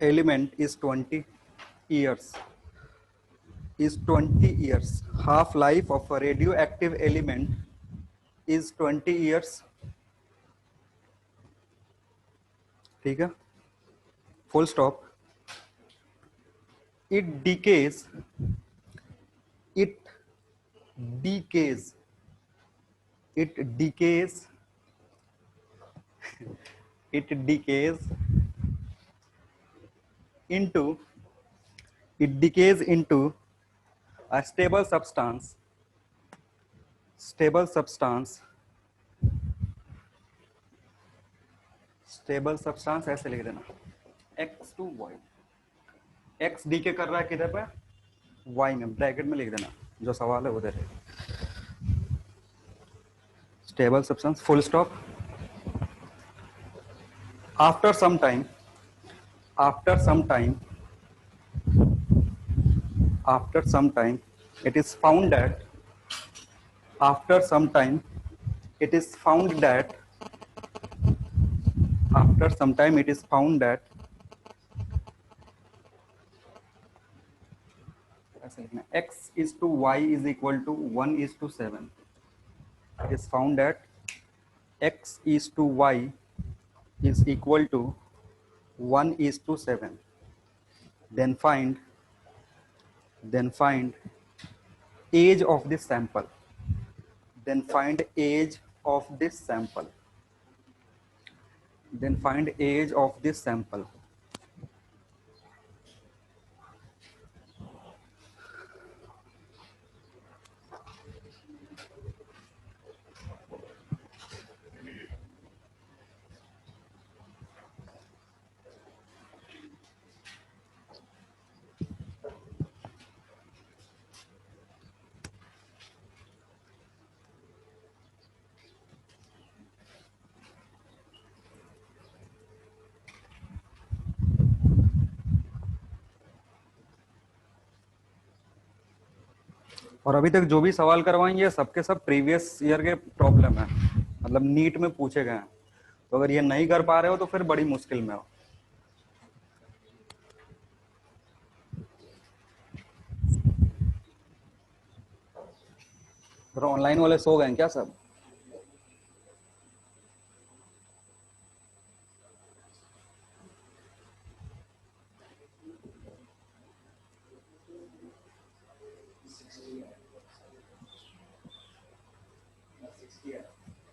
element is 20 years, is 20 years. Half life of a radioactive element is 20 years, ठीक है, full stop. It decays, it decays, it decays, it decays into, it decays into a stable substance, stable substance, stable substance ऐसे लिख देना x to y, x decay कर रहा है किधर पे, y में, ब्रैकेट में लिख देना, जो सवाल है उधर है, stable substance full stop, after some time, after some time, after some time it is found that, after some time it is found that, after some time it is found that, ऐसे लिखना x is to y is equal to 1 is to 7, it is found that x is to y is equal to 1 is to 7, then find age of this sample, then find age of this sample, then find age of this sample. और अभी तक जो भी सवाल करवाएंगे सबके सब previous year के प्रॉब्लम है, मतलब नीट में पूछे गए हैं, तो अगर ये नहीं कर पा रहे हो तो फिर बड़ी मुश्किल में हो। फिर ऑनलाइन वाले सो गए हैं क्या सब?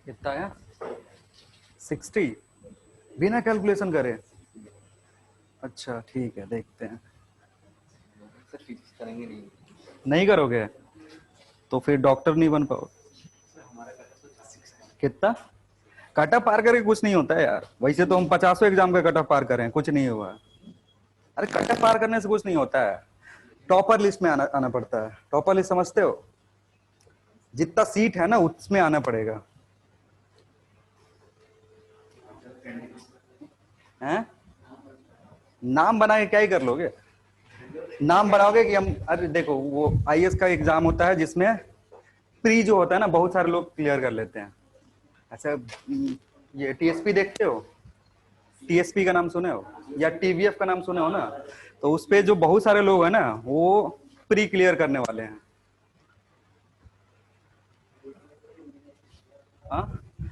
कितना है? 60 बिना कैलकुलेशन करे? अच्छा ठीक है, देखते हैं। करेंगे नहीं, नहीं करोगे तो फिर डॉक्टर नहीं बन पाओ। कितना कट ऑफ पार करके कुछ नहीं होता है यार, वैसे तो हम 50 एग्जाम का कट ऑफ पार करें, कुछ नहीं हुआ। अरे कट ऑफ पार करने से कुछ नहीं होता है, टॉपर लिस्ट में आना पड़ता है। टॉपर लिस्ट समझते हो? जितना सीट है ना उसमें आना पड़ेगा। हैं? नाम बना के क्या ही कर लोगे? नाम बनाओगे कि हम, अरे देखो वो आईएएस का एग्जाम होता है जिसमें प्री जो होता है ना बहुत सारे लोग क्लियर कर लेते हैं। अच्छा ये टीएसपी देखते हो? टीएसपी का नाम सुने हो या टीवीएफ का नाम सुने हो ना? तो उस पे जो बहुत सारे लोग हैं ना वो प्री क्लियर करने वाले हैं।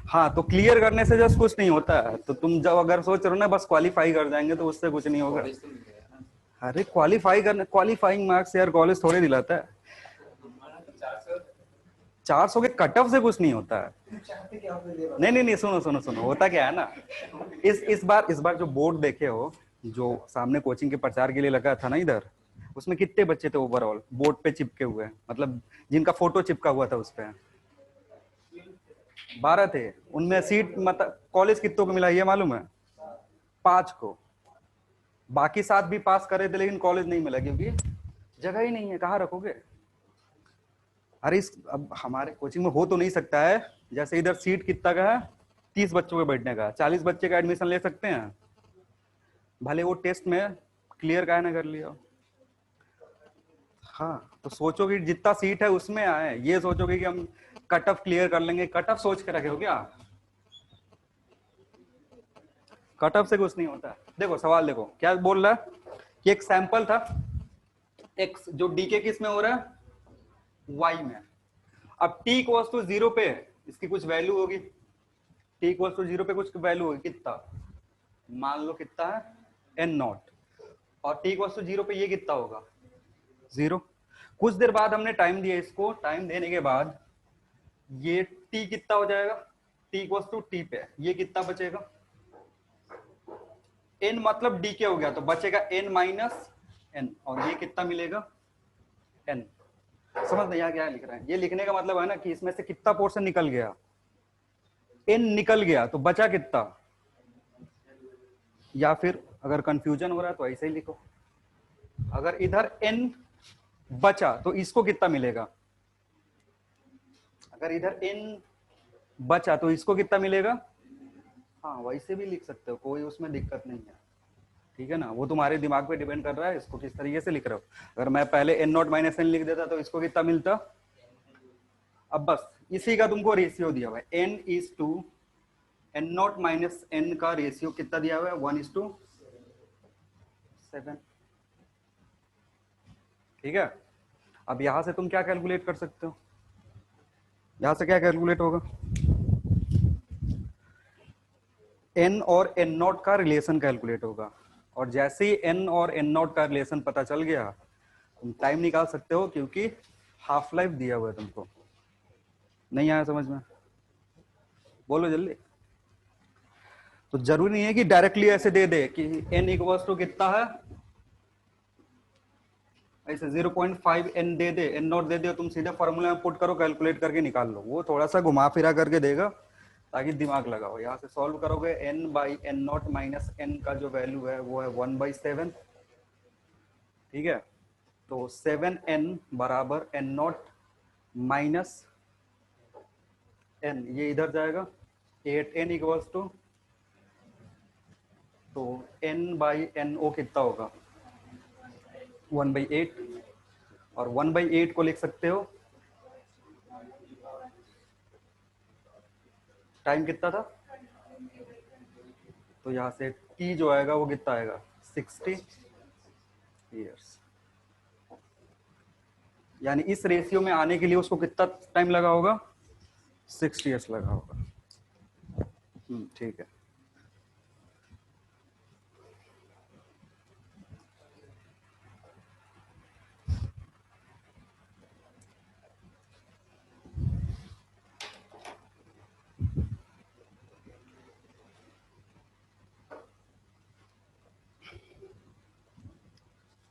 हाँ तो क्लियर करने से जस्ट कुछ नहीं होता है। तो तुम जब अगर सोच रहे हो ना बस क्वालिफाई कर जाएंगे तो उससे कुछ नहीं होगा। अरे क्वालिफाई करने, क्वालिफाइंग मार्क्स यार कॉलेज थोड़े दिलाता है। 400 के कट ऑफ से कुछ नहीं होता है। नहीं, सुनो होता क्या है ना, इस बार जो बोर्ड देखे हो, जो सामने कोचिंग के प्रचार के लिए लगा था ना इधर, उसमें कितने बच्चे थे ओवरऑल बोर्ड पे चिपके हुए, मतलब जिनका फोटो चिपका हुआ था उस पे? 12 थे। उनमें सीट मतलब कॉलेज कितनों को मिला ये मालूम है? 5 को। बाकी 7 भी पास करे थे लेकिन कॉलेज नहीं मिला क्योंकि जगह ही नहीं है, कहाँ रखोगे? अरे अब हमारे कोचिंग में हो तो नहीं सकता है, जैसे इधर सीट कितना का है, 30 बच्चों के बैठने का, 40 बच्चे का एडमिशन ले सकते हैं, भले वो टेस्ट में क्लियर काहे ना कर लिया। हाँ तो सोचो कि जितना सीट है उसमें आए, ये सोचोगे कि हम कट ऑफ क्लियर कर लेंगे, कट ऑफ सोच के रखे हो क्या? कट ऑफ से कुछ नहीं होता। देखो सवाल देखो क्या बोल रहा है कि एक सैंपल था एक्स जो डीके किस में हो रहा है, वाई में। अब टी इक्वल्स टू 0 पे इसकी कुछ वैल्यू होगी, टी इक्वल्स टू 0 पे कुछ वैल्यू होगी, कितना मान लो कितना है n नॉट, और टी इक्वल्स टू 0 पे ये कितना होगा 0। कुछ देर बाद हमने टाइम दिया इसको, टाइम देने के बाद ये t कितना हो जाएगा, t इक्वल्स टू टी पे, ये कितना बचेगा, n मतलब d के हो गया तो बचेगा n माइनस n, और ये कितना मिलेगा n। समझ नहीं, यहाँ क्या लिख रहे हैं, ये लिखने का मतलब है ना कि इसमें से कितना पोर्शन निकल गया, n निकल गया तो बचा कितना, या फिर अगर कंफ्यूजन हो रहा है तो ऐसे ही लिखो, अगर इधर n बचा तो इसको कितना मिलेगा, अगर इधर n बचा तो इसको कितना मिलेगा, हाँ वैसे भी लिख सकते हो, कोई उसमें दिक्कत नहीं है, ठीक है ना, वो तुम्हारे दिमाग पे डिपेंड कर रहा है इसको किस तरीके से लिख रहे हो। अगर मैं पहले n नॉट माइनस n लिख देता तो इसको कितना मिलता, अब बस इसी का तुमको रेशियो दिया हुआ है, n is to n naught minus n का रेशियो कितना दिया हुआ है, 1:7। ठीक है, अब यहां से तुम क्या कैलकुलेट कर सकते हो, यहां से क्या कैलकुलेट होगा, n और n नॉट का रिलेशन कैलकुलेट होगा, और जैसे ही n और n नॉट का रिलेशन पता चल गया तुम टाइम निकाल सकते हो, क्योंकि हाफ लाइफ दिया हुआ है तुमको। नहीं आया समझ में, बोलो जल्दी। तो जरूरी नहीं है कि डायरेक्टली ऐसे दे दे कि n इक्वल्स टू कितना है, ऐसे 0.5 n दे दे, n नॉट दे दे, तुम सीधे फॉर्मूला में पुट करो, कैलकुलेट करके निकाल लो, वो थोड़ा सा घुमा फिरा करके देगा ताकि दिमाग लगाओ। यहाँ से सॉल्व करोगे, n by n naught minus n का जो वैल्यू है वो है 1/7, ठीक है, तो 7n बराबर n नॉट माइनस n, ये इधर जाएगा 8n इक्वल्स टू, तो n बाई एन ओ कितना होगा 1/8, और 1/8 को लिख सकते हो, टाइम कितना था, तो यहाँ से t जो आएगा वो कितना आएगा 60 ईयर्स, यानी इस रेशियो में आने के लिए उसको कितना टाइम लगा होगा, 60 ईयर्स लगा होगा। ठीक है,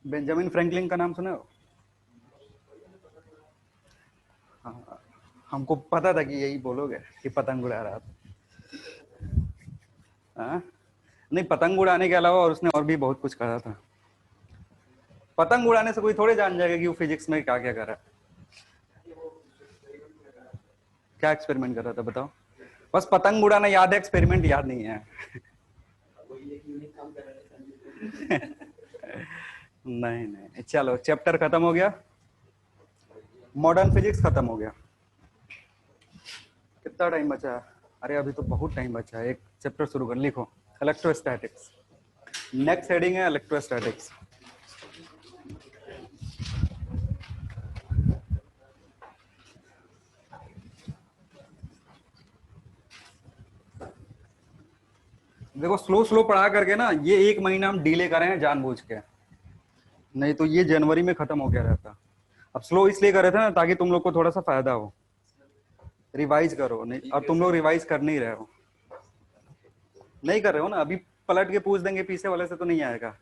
बेंजामिन फ्रैंकलिन का नाम सुने हो, हाँ, हमको पता था कि यही बोलोगे कि पतंग उड़ा रहा था। हाँ? नहीं, पतंग उड़ाने के अलावा और उसने और भी बहुत कुछ कहा था। पतंग उड़ाने से कोई थोड़े जान जाएगा कि वो फिजिक्स में क्या क्या कर रहा है, क्या एक्सपेरिमेंट कर रहा था बताओ, बस पतंग उड़ाना याद है, एक्सपेरिमेंट याद नहीं है। नहीं नहीं, चलो चैप्टर खत्म हो गया, मॉडर्न फिजिक्स खत्म हो गया। कितना टाइम बचा है, अरे अभी तो बहुत टाइम बचा है, एक चैप्टर शुरू कर, लिखो इलेक्ट्रोस्टैटिक्स, नेक्स्ट हेडिंग है इलेक्ट्रोस्टैटिक्स। देखो स्लो स्लो पढ़ा करके ना, ये 1 महीना हम डिले कर रहे हैं जानबूझ के, नहीं तो ये जनवरी में खत्म हो गया रहता। अब स्लो इसलिए कर रहे थे ना ताकि तुम लोग को थोड़ा सा फायदा हो, रिवाइज करो, नहीं और तुम लोग रिवाइज कर नहीं रहे हो, नहीं कर रहे हो ना, अभी पलट के पूछ देंगे पीछे वाले से तो नहीं आएगा।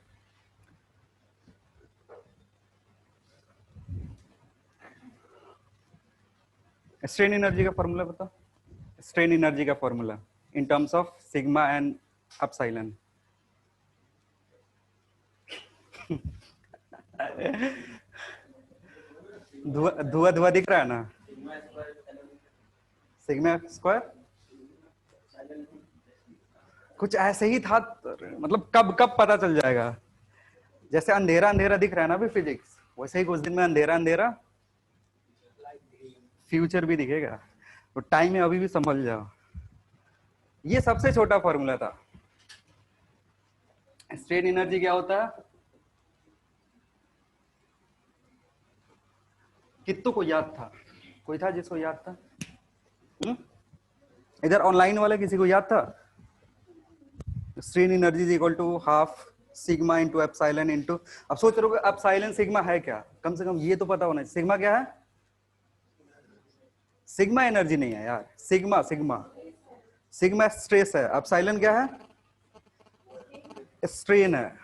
स्ट्रेन एनर्जी का फॉर्मूला बताओ, स्ट्रेन एनर्जी का formula in terms of sigma and epsilon. धुआं धुआं दिख रहा है ना, सिग्मा स्क्वायर कुछ ऐसे ही था, मतलब कब कब पता चल जाएगा, जैसे अंधेरा अंधेरा दिख रहा है ना अभी फिजिक्स, वैसे ही कुछ दिन में अंधेरा अंधेरा फ्यूचर भी दिखेगा, तो टाइम है अभी भी संभल जाओ। ये सबसे छोटा फॉर्मूला था। स्ट्रेन एनर्जी क्या होता है, कित्तों को याद था, कोई था जिसको याद था, इधर ऑनलाइन वाले किसी को याद था, strain energy is equal to half sigma into epsilon into, अब सोच रहे हो एप्सिलॉन सिग्मा है क्या, कम से कम ये तो पता होना चाहिए। सिग्मा क्या है? सिग्मा एनर्जी नहीं है यार, सिग्मा सिग्मा सिग्मा स्ट्रेस है, एप्सिलॉन क्या है? स्ट्रेन है।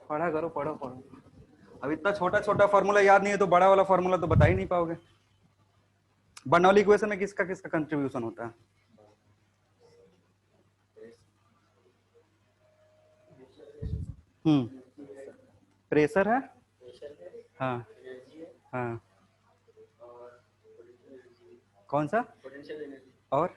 पढ़ा करो, पढ़ो पढ़ो। अब इतना छोटा छोटा फॉर्मूला याद नहीं है तो बड़ा वाला फॉर्मूला तो बता ही नहीं पाओगे। बर्नौली इक्वेशन में किसका किसका कंट्रीब्यूशन होता है? प्रेशर है। हाँ हाँ। कौन सा? और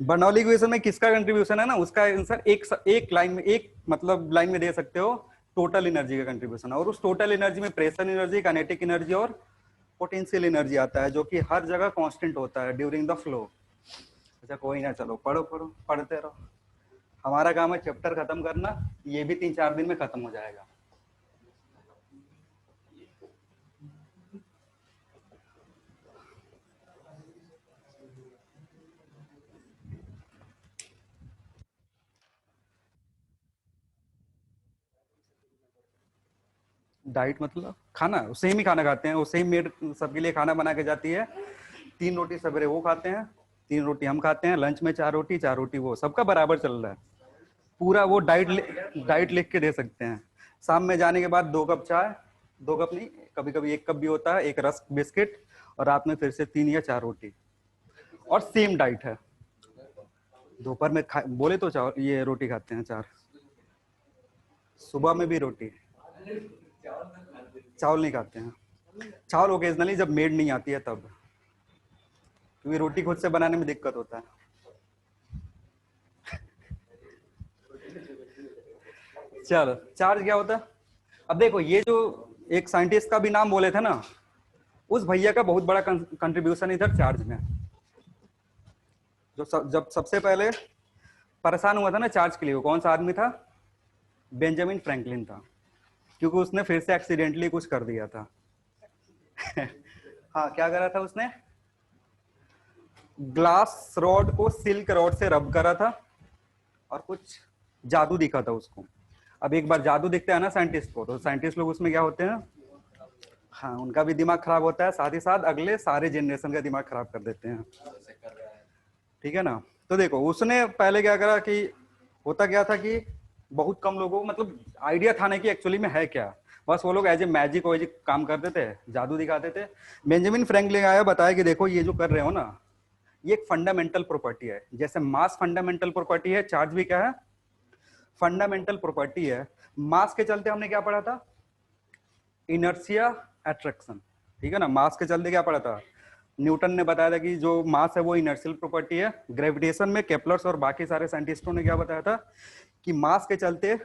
बर्नौली इक्वेशन में किसका कंट्रीब्यूशन है ना, उसका आंसर एक लाइन में, एक मतलब लाइन में दे सकते हो, टोटल एनर्जी का कंट्रीब्यूशन। और उस टोटल एनर्जी में प्रेशर एनर्जी, काइनेटिक एनर्जी और पोटेंशियल एनर्जी आता है, जो कि हर जगह कांस्टेंट होता है ड्यूरिंग द फ्लो। अच्छा कोई ना, चलो पढ़ो पढ़ो, पढ़ते रहो। हमारा काम है चैप्टर खत्म करना, ये भी 3-4 दिन में खत्म हो जाएगा। डाइट मतलब खाना, सेम ही खाना खाते हैं, वो सेम मेड सबके लिए खाना बना के जाती है। 3 रोटी सवेरे वो खाते हैं, 3 रोटी हम खाते हैं, लंच में 4 रोटी, 4 रोटी वो, सबका बराबर चल रहा है पूरा। वो डाइट लिख के दे सकते हैं। शाम में जाने के बाद 2 कप चाय, 2 कप नहीं, कभी कभी 1 कप भी होता है, एक रस्क बिस्किट, और रात में फिर से 3 या 4 रोटी, और सेम डाइट है। दोपहर में बोले तो चावल, ये रोटी खाते हैं 4, सुबह में भी रोटी। चावल नहीं खाते हैं, चावल ओकेजनली जब मेड नहीं आती है तब, क्योंकि रोटी खुद से बनाने में दिक्कत होता है। चलो चार्ज क्या होता है? अब देखो, ये जो एक साइंटिस्ट का भी नाम बोले थे ना, उस भैया का बहुत बड़ा कंट्रीब्यूशन इधर चार्ज में। जब सबसे पहले परेशान हुआ था ना चार्ज के लिए, वो कौन सा आदमी था? बेंजामिन फ्रैंकलिन था, क्योंकि उसने फिर से एक्सीडेंटली कुछ कर दिया था। हाँ, क्या करा था उसने? ग्लास रॉड को सिल्क रॉड से रब करा था, और कुछ जादू दिखा था उसको। अब एक बार जादू दिखता है ना साइंटिस्ट को, तो साइंटिस्ट लोग उसमें क्या होते हैं, हाँ, उनका भी दिमाग खराब होता है, साथ ही साथ अगले सारे जनरेशन का दिमाग खराब कर देते हैं। ठीक है ना? तो देखो, उसने पहले क्या करा कि, होता क्या था कि बहुत कम लोगों को मतलब आइडिया था ना कि एक्चुअली में है क्या, बस वो लोग एज ए मैजिक वैजिक काम करते थे, जादू दिखाते थे। बेंजामिन फ्रैंकलिन आया, बताया कि देखो ये जो कर रहे हो ना, ये एक फंडामेंटल प्रॉपर्टी है। जैसे मास फंडामेंटल प्रॉपर्टी है, चार्ज भी क्या है? फंडामेंटल प्रॉपर्टी है। मास के चलते हमने क्या पढ़ा था? Inertia, attraction. ठीक है ना? मास के चलते क्या पढ़ा था? न्यूटन ने बताया था कि जो मास है वो इनर्शियल प्रॉपर्टी है। ग्रेविटेशन में केपलर्स और बाकी सारे साइंटिस्टों ने क्या बताया था कि मास के चलते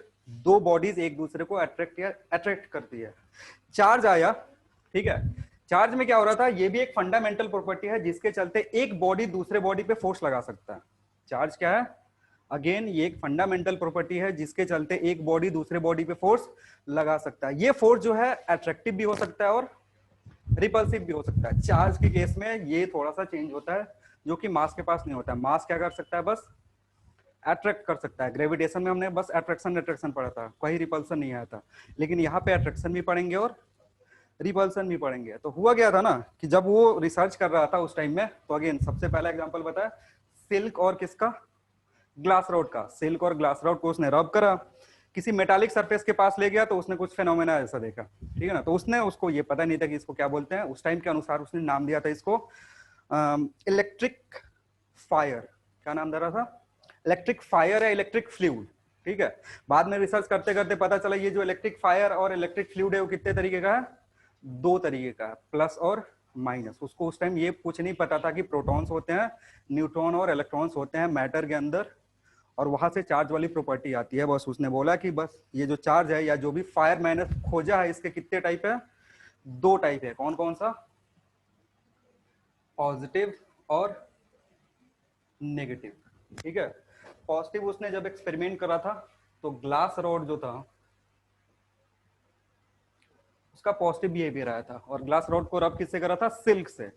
2 बॉडीज एक दूसरे को अट्रैक्ट करती है। चार्ज आया, ठीक है, चार्ज में क्या हो रहा था, ये भी एक फंडामेंटल प्रॉपर्टी है जिसके चलते एक बॉडी दूसरे बॉडी पे फोर्स लगा सकता है। चार्ज क्या है? अगेन ये एक फंडामेंटल प्रॉपर्टी है जिसके चलते एक बॉडी दूसरे बॉडी पे फोर्स लगा सकता है। ये फोर्स जो है अट्रैक्टिव भी हो सकता है और रिपल्सिव भी हो सकता है। चार्ज के केस में ये थोड़ा सा चेंज होता है, जो कि मास के पास नहीं होता है। मास क्या कर सकता है? बस अट्रैक्ट कर सकता है। ग्रेविटेशन में हमने बस अट्रैक्शन पढ़ा था, कोई रिपल्सन नहीं आया था, लेकिन यहाँ पे अट्रैक्शन भी पढ़ेंगे और रिपल्सन भी पढ़ेंगे। तो हुआ क्या था ना कि जब वो रिसर्च कर रहा था उस टाइम में, तो अगेन सबसे पहला एग्जांपल बताया, सिल्क और किसका? ग्लास रॉड का। सिल्क और ग्लास रॉड को उसने रब करा, किसी मेटालिक सरफेस के पास ले गया, तो उसने कुछ फेनोमेना ऐसा देखा। ठीक है ना? तो उसने, उसको ये पता नहीं था कि इसको क्या बोलते हैं, उस टाइम के अनुसार उसने नाम दिया था इसको इलेक्ट्रिक फायर। क्या नाम दे रहा था? इलेक्ट्रिक फायर या इलेक्ट्रिक फ्लूइड। ठीक है, बाद में रिसर्च करते करते पता चला ये जो इलेक्ट्रिक फायर और इलेक्ट्रिक फ्लूइड है वो कितने तरीके का है? 2 तरीके का है, प्लस और माइनस। उसको उस टाइम ये कुछ नहीं पता था कि प्रोटॉन्स होते हैं, न्यूट्रॉन और इलेक्ट्रॉन्स होते हैं मैटर के अंदर, और वहां से चार्ज वाली प्रॉपर्टी आती है। बस उसने बोला कि बस ये जो चार्ज है, या जो भी फायर मैंने खोजा है, इसके कितने टाइप है? 2 टाइप है। कौन कौन सा? पॉजिटिव और नेगेटिव। ठीक है, पॉजिटिव उसने जब एक्सपेरिमेंट करा था, तो ग्लास रॉड जो था उसका पॉजिटिव बिहेवियर आया था, और ग्लास रॉड को रब किससे करा था? सिल्क से।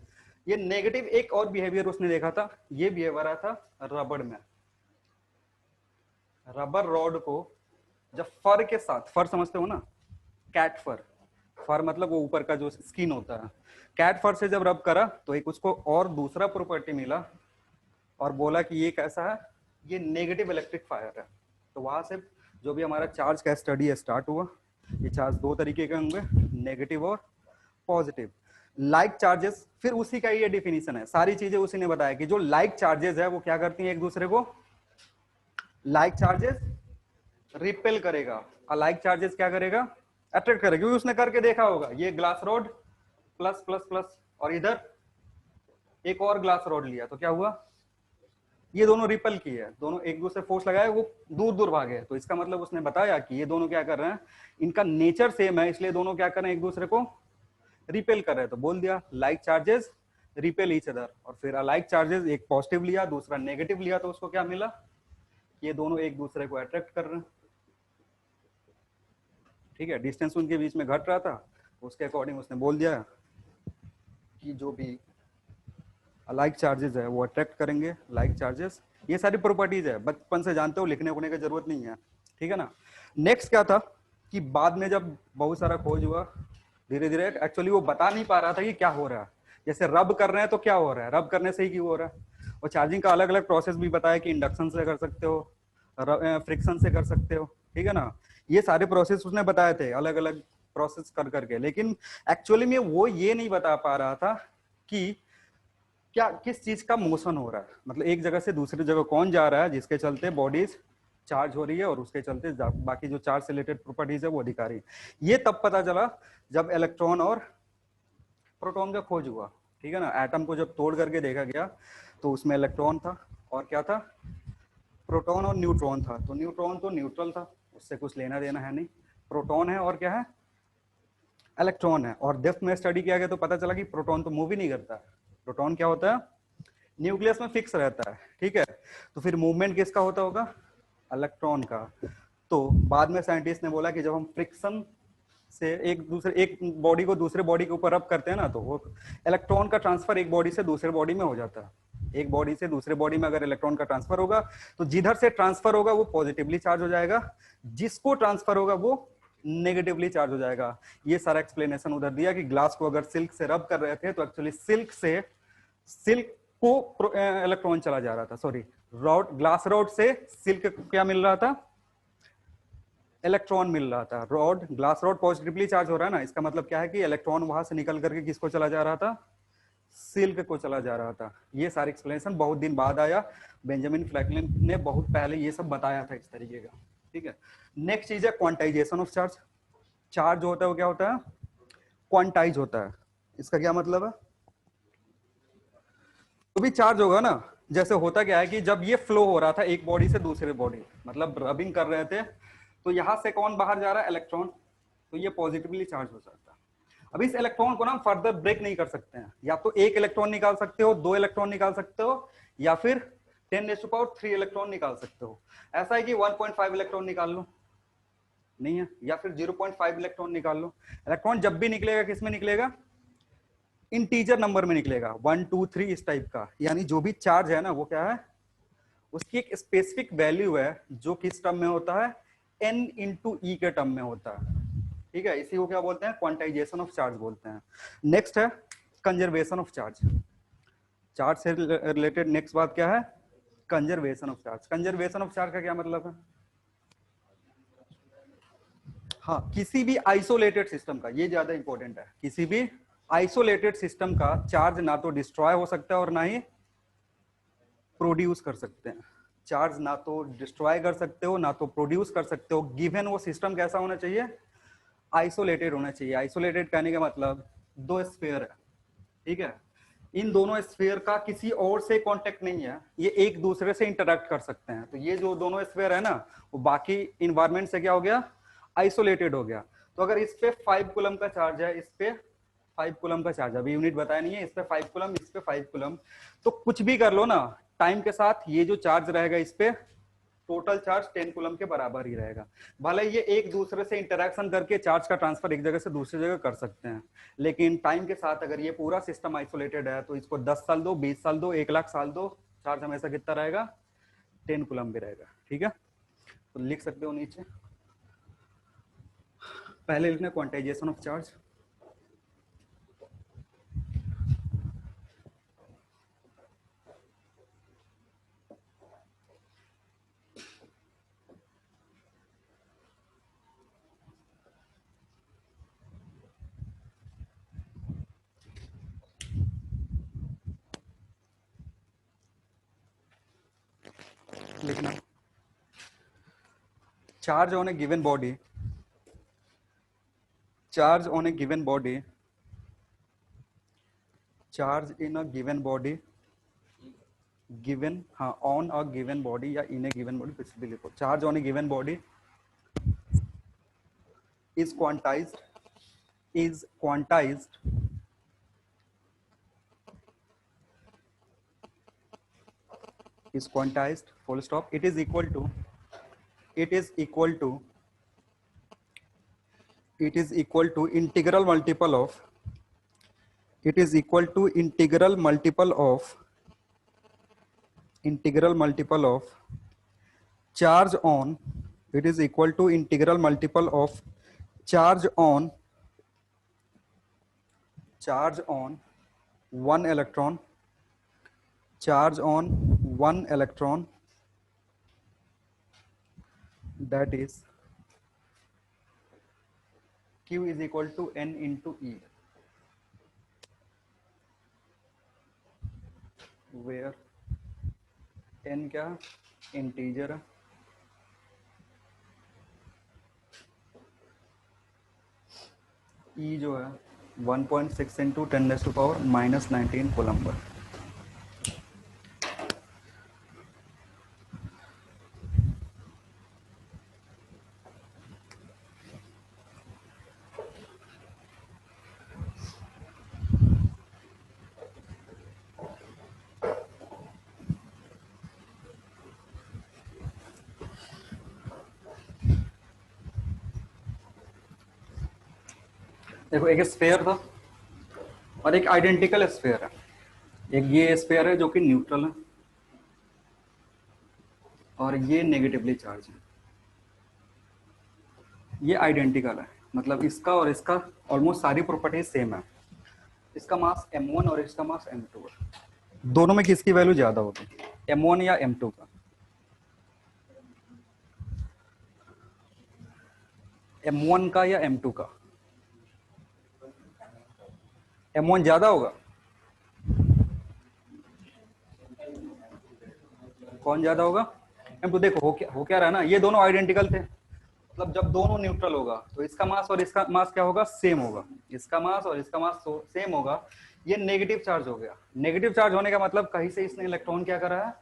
ये नेगेटिव एक और बिहेवियर उसने देखा था, ये बिहेवियर आया था रबड़ में। रबर रॉड को जब फर के साथ, फर समझते हो ना, कैट फर, फर मतलब वो ऊपर का जो स्किन होता है, कैट फर से जब रब करा तो एक उसको और दूसरा प्रॉपर्टी मिला, और बोला कि ये कैसा है, ये नेगेटिव इलेक्ट्रिक फायर है। तो वहां से जो भी हमारा चार्ज का स्टडी है स्टार्ट हुआ। ये चार्ज दो तरीके के होंगे, नेगेटिव और पॉजिटिव। लाइक चार्जेस, फिर उसी का ये डिफिनीशन है, सारी चीजें उसी ने बताया कि जो लाइक चार्जेस है वो क्या करती हैं एक दूसरे को, लाइक चार्जेस रिपेल करेगा, और लाइक चार्जेस क्या करेगा, अट्रैक्ट करेगा, क्योंकि उसने करके देखा होगा। ये glass rod plus plus plus, और इधर एक और ग्लास रॉड लिया तो क्या हुआ, ये दोनों रिपल की है, दोनों एक दूसरे फोर्स लगाए, वो दूर दूर भागे। तो इसका मतलब उसने बताया कि ये दोनों क्या कर रहे हैं, इनका नेचर सेम है, इसलिए दोनों क्या कर रहे हैं, एक दूसरे को रिपेल कर रहे हैं। तो बोल दिया like charges repel each other, और फिर अलाइक चार्जेस, एक पॉजिटिव लिया दूसरा नेगेटिव लिया, तो उसको क्या मिला, ये दोनों एक दूसरे को अट्रैक्ट कर रहे हैं। ठीक है, डिस्टेंस उनके बीच में घट रहा था, उसके अकॉर्डिंग उसने बोल दिया कि जो भी अलाइक चार्जेस है वो अट्रैक्ट करेंगे लाइक चार्जेस। ये सारी प्रॉपर्टीज है, बचपन से जानते हो, लिखने उखने की जरूरत नहीं है। ठीक है ना। नेक्स्ट क्या था कि बाद में जब बहुत सारा खोज हुआ, धीरे धीरे एक्चुअली वो बता नहीं पा रहा था कि क्या हो रहा है। जैसे रब कर रहे हैं तो क्या हो रहा है, रब करने से ही क्यों हो रहा है। और चार्जिंग का अलग अलग प्रोसेस भी बताया कि इंडक्शन से कर सकते हो, फ्रिक्शन से कर सकते हो। ठीक है ना, ये सारे प्रोसेस उसने बताए थे अलग अलग प्रोसेस कर करके, लेकिन एक्चुअली में वो ये नहीं बता पा रहा था कि क्या किस चीज का मोशन हो रहा है, मतलब एक जगह से दूसरी जगह कौन जा रहा है जिसके चलते बॉडीज चार्ज हो रही है, और उसके चलते बाकी जो चार्ज से रिलेटेड प्रॉपर्टीज है वो दिखा रही है। ये तब पता चला जब इलेक्ट्रॉन और प्रोटॉन का खोज हुआ। ठीक है ना, एटम को जब तोड़ करके देखा गया तो उसमें इलेक्ट्रॉन था और क्या था, प्रोटॉन और न्यूट्रॉन था। तो न्यूट्रॉन तो न्यूट्रल था, उससे कुछ लेना देना है नहीं, प्रोटॉन है और क्या है, इलेक्ट्रॉन है। और डेप्थ में स्टडी किया गया तो पता चला कि प्रोटॉन तो मूव ही नहीं करता है। प्रोटॉन क्या होता है, न्यूक्लियस में फिक्स रहता है। ठीक है, तो फिर मूवमेंट किसका होता होगा, इलेक्ट्रॉन का। तो बाद में साइंटिस्ट ने बोला कि जब हम फ्रिक्शन से एक बॉडी को दूसरे बॉडी के ऊपर रब करते हैं ना, तो वो इलेक्ट्रॉन का ट्रांसफर एक बॉडी से दूसरे बॉडी में हो जाता है। एक बॉडी से दूसरे बॉडी में अगर इलेक्ट्रॉन का ट्रांसफर होगा तो जिधर से ट्रांसफर होगा वो पॉजिटिवली चार्ज हो जाएगा, जिसको ट्रांसफर होगा वो नेगेटिवली चार्ज हो जाएगा। ये सारा एक्सप्लेनेशन उधर दिया कि ग्लास को अगर सिल्क से रब कर रहे थे तो एक्चुअली सिल्क को इलेक्ट्रॉन चला जा रहा था, सॉरी रॉड, ग्लास रॉड से सिल्क क्या मिल रहा था, इलेक्ट्रॉन मिल रहा था। Rod, glass rod positively charge हो रहा है ना, इसका मतलब क्या है कि इलेक्ट्रॉन वहां से निकल करके किसको चला जा रहा था, सिल्क को चला जा रहा था। ये सारी एक्सप्लेनेशन बहुत दिन बाद आया, बेंजामिन फ्रैंकलिन ने बहुत पहले ये सब बताया था इस तरीके का। ठीक है, नेक्स्ट चीज है क्वांटाइजेशन ऑफ चार्ज। चार्ज जो होता है वो क्या होता है, क्वांटाइज होता है। इसका क्या मतलब है, तो भी चार्ज होगा ना, जैसे होता क्या है कि जब ये फ्लो हो रहा था एक बॉडी से दूसरे बॉडी, मतलब रबिंग कर रहे थे, तो यहां से कौन बाहर जा रहा है, इलेक्ट्रॉन, तो ये पॉजिटिवली चार्ज हो जाता है। अब इस इलेक्ट्रॉन को ना फर्दर ब्रेक नहीं कर सकते हैं, या तो एक इलेक्ट्रॉन निकाल सकते हो, दो इलेक्ट्रॉन निकाल सकते हो, या फिर 10⁻³ इलेक्ट्रॉन निकाल सकते हो। ऐसा है कि 1.5 इलेक्ट्रॉन निकाल लो, नहीं है, या फिर 0.5 इलेक्ट्रॉन निकाल लो। इलेक्ट्रॉन जब भी निकलेगा किस में निकलेगा, इंटीजर नंबर में निकलेगा, 1 2 3 इस टाइप का। यानी जो भी चार्ज है ना वो क्या है, उसकी एक स्पेसिफिक वैल्यू है जो किस टर्म में होता है, n इंटू ई के टर्म में होता है। ठीक है, इसी को क्या बोलते हैं, क्वांटाइजेशन ऑफ चार्ज बोलते हैं। नेक्स्ट है कंजर्वेशन ऑफ चार्ज। चार्ज से रिलेटेड नेक्स्ट बात क्या है, conservation of charge. Conservation of charge का क्या मतलब है, हाँ, किसी भी आइसोलेटेड सिस्टम का, ये ज्यादा इंपॉर्टेंट है, किसी भी आइसोलेटेड सिस्टम का चार्ज ना तो डिस्ट्रॉय हो सकता है और ना ही प्रोड्यूस कर सकते हैं। चार्ज ना तो डिस्ट्रॉय कर सकते हो ना तो प्रोड्यूस कर सकते हो, गिवन वो सिस्टम कैसा होना चाहिए, आइसोलेटेड होना चाहिए। आइसोलेटेड कहने का मतलब दो स्फीयर है, ठीक है, इन दोनों स्फीयर का किसी और से कांटेक्ट नहीं है, ये एक दूसरे से इंटरेक्ट कर सकते हैं। तो ये जो दोनों स्फीयर है ना, वो बाकी इन्वायरमेंट से क्या हो गया, आइसोलेटेड हो गया। तो अगर इस पे 5 कूलम का चार्ज है, इस पे 5 कूलम का चार्ज, अभी यूनिट बताया नहीं है, इस पे 5 कूलम, इस पे 5 कूलम, तो कुछ भी कर लो ना, टाइम के साथ ये जो चार्ज रहेगा इस पे टोटल चार्ज 10 कूलम के बराबर ही रहेगा। भले ये एक दूसरे से इंटरेक्शन करके चार्ज का ट्रांसफर एक जगह से दूसरी जगह कर सकते हैं, लेकिन टाइम के साथ अगर ये पूरा सिस्टम आइसोलेटेड है तो इसको 10 साल दो, 20 साल दो, 1 लाख साल दो, चार्ज हमेशा कितना रहेगा, 10 कूलम भी रहेगा। ठीक है, तो लिख सकते हो नीचे। पहले लिखना क्वांटाइजेशन ऑफ चार्ज। लिखना charge on A given body, charge on a given body, charge in a given body, given, हाँ, on a given body या in a given body, कुछ भी लिखो। charge on a given body is quantized, is quantized is quantized, full stop. It is equal to, it is equal to, it is equal to integral multiple of, it is equal to integral multiple of, integral multiple of charge on, it is equal to integral multiple of charge on, charge on one electron, charge on one electron, that is Q is equal to N into E, where N क्या integer है, E जो है 1.6 into 10⁻⁻19 कोलम्बर। देखो, एक sphere था और एक identical sphere है। एक ये स्फेयर है जो कि न्यूट्रल है और ये नेगेटिवली चार्ज है। ये आइडेंटिकल है, मतलब इसका और इसका ऑलमोस्ट सारी प्रॉपर्टी सेम है। इसका मास m1 और इसका मास m2 है। दोनों में किसकी वैल्यू ज्यादा होगी, m1 या m2 का? m1 का या m2 का? m1 ज्यादा होगा। कौन ज्यादा होगा? m2। देखो हो क्या रहा है ना, ये दोनों आइडेंटिकल थे, मतलब जब दोनों न्यूट्रल होगा तो इसका मास और इसका मास क्या होगा, सेम होगा। इसका मास और इसका मास सेम होगा। ये नेगेटिव चार्ज हो गया। नेगेटिव चार्ज होने का मतलब कहीं से इसने इलेक्ट्रॉन क्या करा है,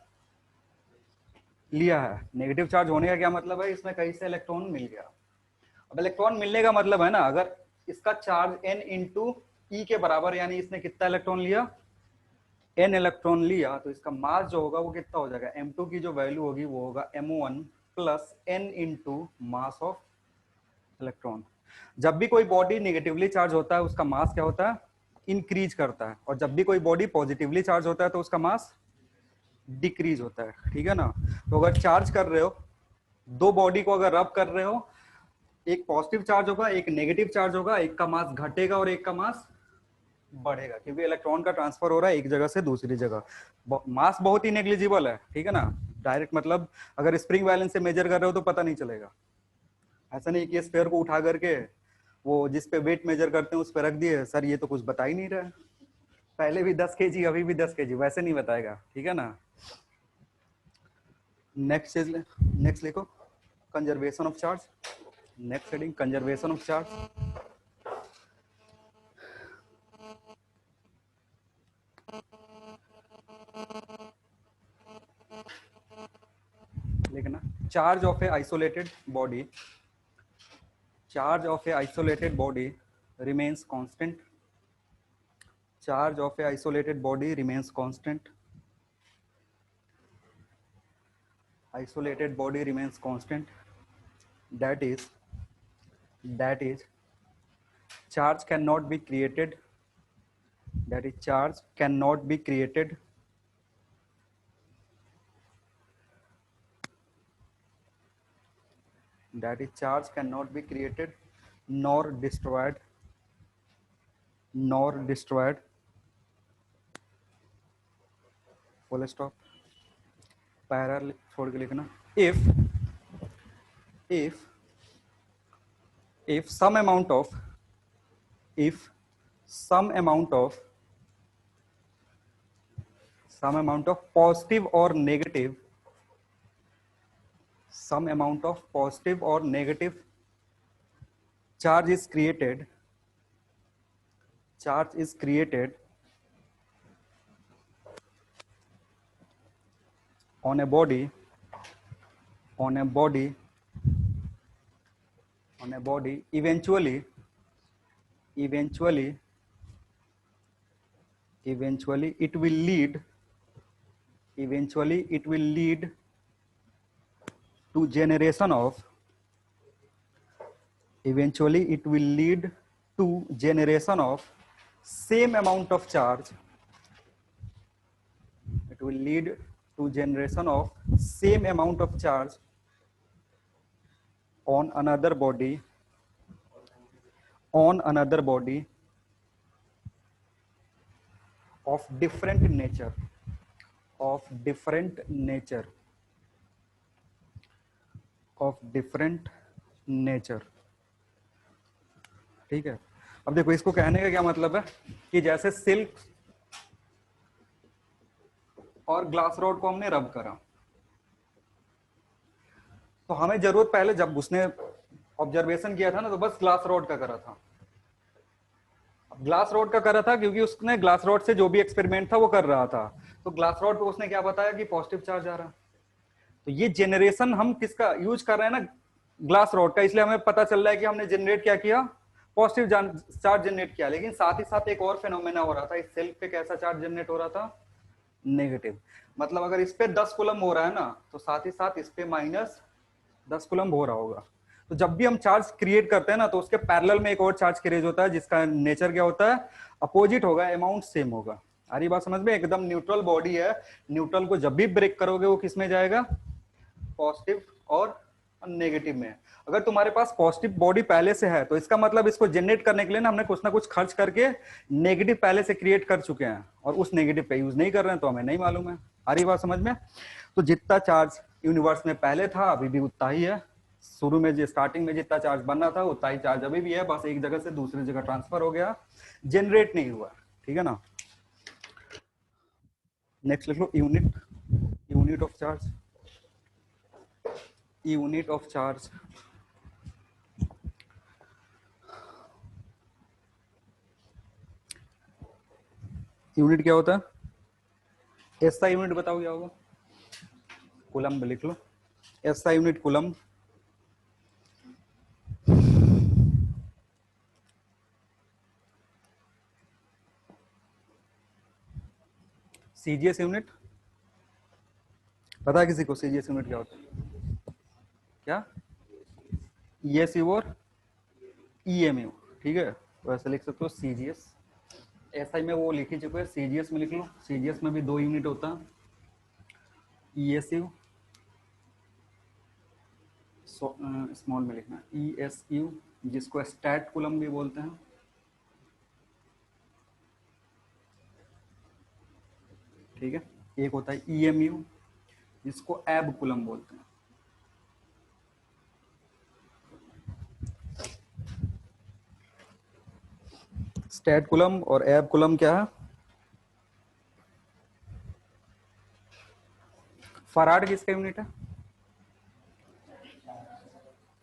लिया है। नेगेटिव चार्ज होने का क्या मतलब है, इसमें कहीं से इलेक्ट्रॉन मिल गया। अब इलेक्ट्रॉन मिलने का मतलब है ना, अगर इसका चार्ज n इंटू ई के बराबर, यानी इसने कितना इलेक्ट्रॉन लिया, n इलेक्ट्रॉन लिया, तो इसका मास जो होगा वो कितना हो जाएगा, m2 की जो वैल्यू होगी वो होगा m1 plus n into mass of electron. जब भी कोई बॉडी नेगेटिवली चार्ज होता है उसका मास क्या होता है, इंक्रीज करता है, और जब भी कोई बॉडी पॉजिटिवली चार्ज होता है तो उसका मास डिक्रीज होता है। ठीक है ना। तो अगर चार्ज कर रहे हो, दो बॉडी को अगर रब कर रहे हो, एक पॉजिटिव चार्ज होगा एक नेगेटिव चार्ज होगा, एक का मास घटेगा और एक का मास बढ़ेगा, क्योंकि इलेक्ट्रॉन का ट्रांसफर हो रहा है एक जगह से दूसरी जगह। मास बहुत ही नेग्लिजिबल है, ठीक है ना, डायरेक्ट, मतलब अगर स्प्रिंग बैलेंस से मेजर कर रहे हो तो पता नहीं चलेगा। ऐसा नहीं कि स्फीयर को उठा करके वो जिस पे वेट मेजर करते हैं उस पर रख दिए, सर ये तो कुछ बता ही नहीं रहा है, पहले भी 10 kg अभी भी 10 kg, वैसे नहीं बताएगा। ठीक है ना। नेक्स्ट चीज, नेक्स्ट लिखो, conservation of charge. Next heading, conservation of charge. लिखना, charge of a isolated body, charge of a isolated body remains constant, charge of a isolated body remains constant isolated body remains constant, that is charge cannot be created, that is charge cannot be created that is charge cannot be created nor destroyed full stop parallel छोड़ के लिखना if some amount of positive or negative charge is created on a body eventually it will lead to generation of same amount of charge on another body of different nature ठीक है। अब देखो इसको कहने का क्या मतलब है कि जैसे सिल्क और ग्लास रॉड को हमने रब करा, तो हमें जरूरत पहले जब उसने ऑब्जर्वेशन किया था ना, तो बस ग्लास रॉड का करा था। ग्लास रॉड का करा था क्योंकि उसने ग्लास रॉड से जो भी एक्सपेरिमेंट था वो कर रहा था, तो ग्लास रॉड पे उसने क्या बताया कि पॉजिटिव चार्ज आ रहा। तो ये जेनरेशन हम किसका यूज कर रहे हैं ना, ग्लास रॉड का, इसलिए हमें पता चल रहा है कि हमने जनरेट क्या किया, पॉजिटिव चार्ज जनरेट किया। लेकिन साथ ही साथ एक और फेनोमेना हो रहा था, इस सेल पे कैसा चार्ज जनरेट हो रहा था, नेगेटिव। मतलब अगर इस पे 10 कूलम हो रहा है ना, तो साथ ही साथ इस पे -10 कूलम हो रहा होगा। तो जब भी हम चार्ज क्रिएट करते हैं ना, तो उसके पैरेलल में एक और चार्ज क्रिएट होता है जिसका नेचर क्या होता है, अपोजिट होगा, अमाउंट सेम होगा। आ रही बात समझ में? एकदम न्यूट्रल बॉडी है, न्यूट्रल को जब भी ब्रेक करोगे वो किस में जाएगा, पॉजिटिव और नेगेटिव में। अगर तुम्हारे पास पॉजिटिव बॉडी पहले से है, तो इसका मतलब इसको जनरेट करने के लिए ना हमने कुछ ना कुछ खर्च करके नेगेटिव पहले से क्रिएट कर चुके हैं, और उस नेगेटिव पे यूज नहीं कर रहे हैं, तो हमें नहीं मालूम है। आ रही बात समझ में? तो जितना चार्ज यूनिवर्स में पहले था अभी भी उतना ही है। शुरू में स्टार्टिंग में जितना चार्ज बनना था उतना ही चार्ज अभी भी है, बस एक जगह से दूसरी जगह ट्रांसफर हो गया, जनरेट नहीं हुआ। ठीक है ना? नेक्स्ट लिख लो, यूनिट ऑफ चार्ज। यूनिट क्या होता है? एसआई यूनिट बताओ क्या होगा? कूलम लिख लो, SI unit coulomb. CGS unit पता है किसी को? सीजीएस यूनिट क्या होता है? क्या? ईएसयू और ईएमयू। ठीक है, तो ऐसे लिख सकते हो सीजीएस। एसआई में वो लिख ही चुके हैं, सीजीएस में लिख लो। सीजीएस में भी 2 यूनिट होता है, ईएसयू, स्मॉल में लिखना ईएसयू, जिसको स्टैट कूलम भी बोलते हैं। ठीक है, एक होता है ईएमयू, जिसको एब कूलम बोलते हैं। स्टैट कूलम और एब कूलम क्या है? फराड किसका यूनिट है?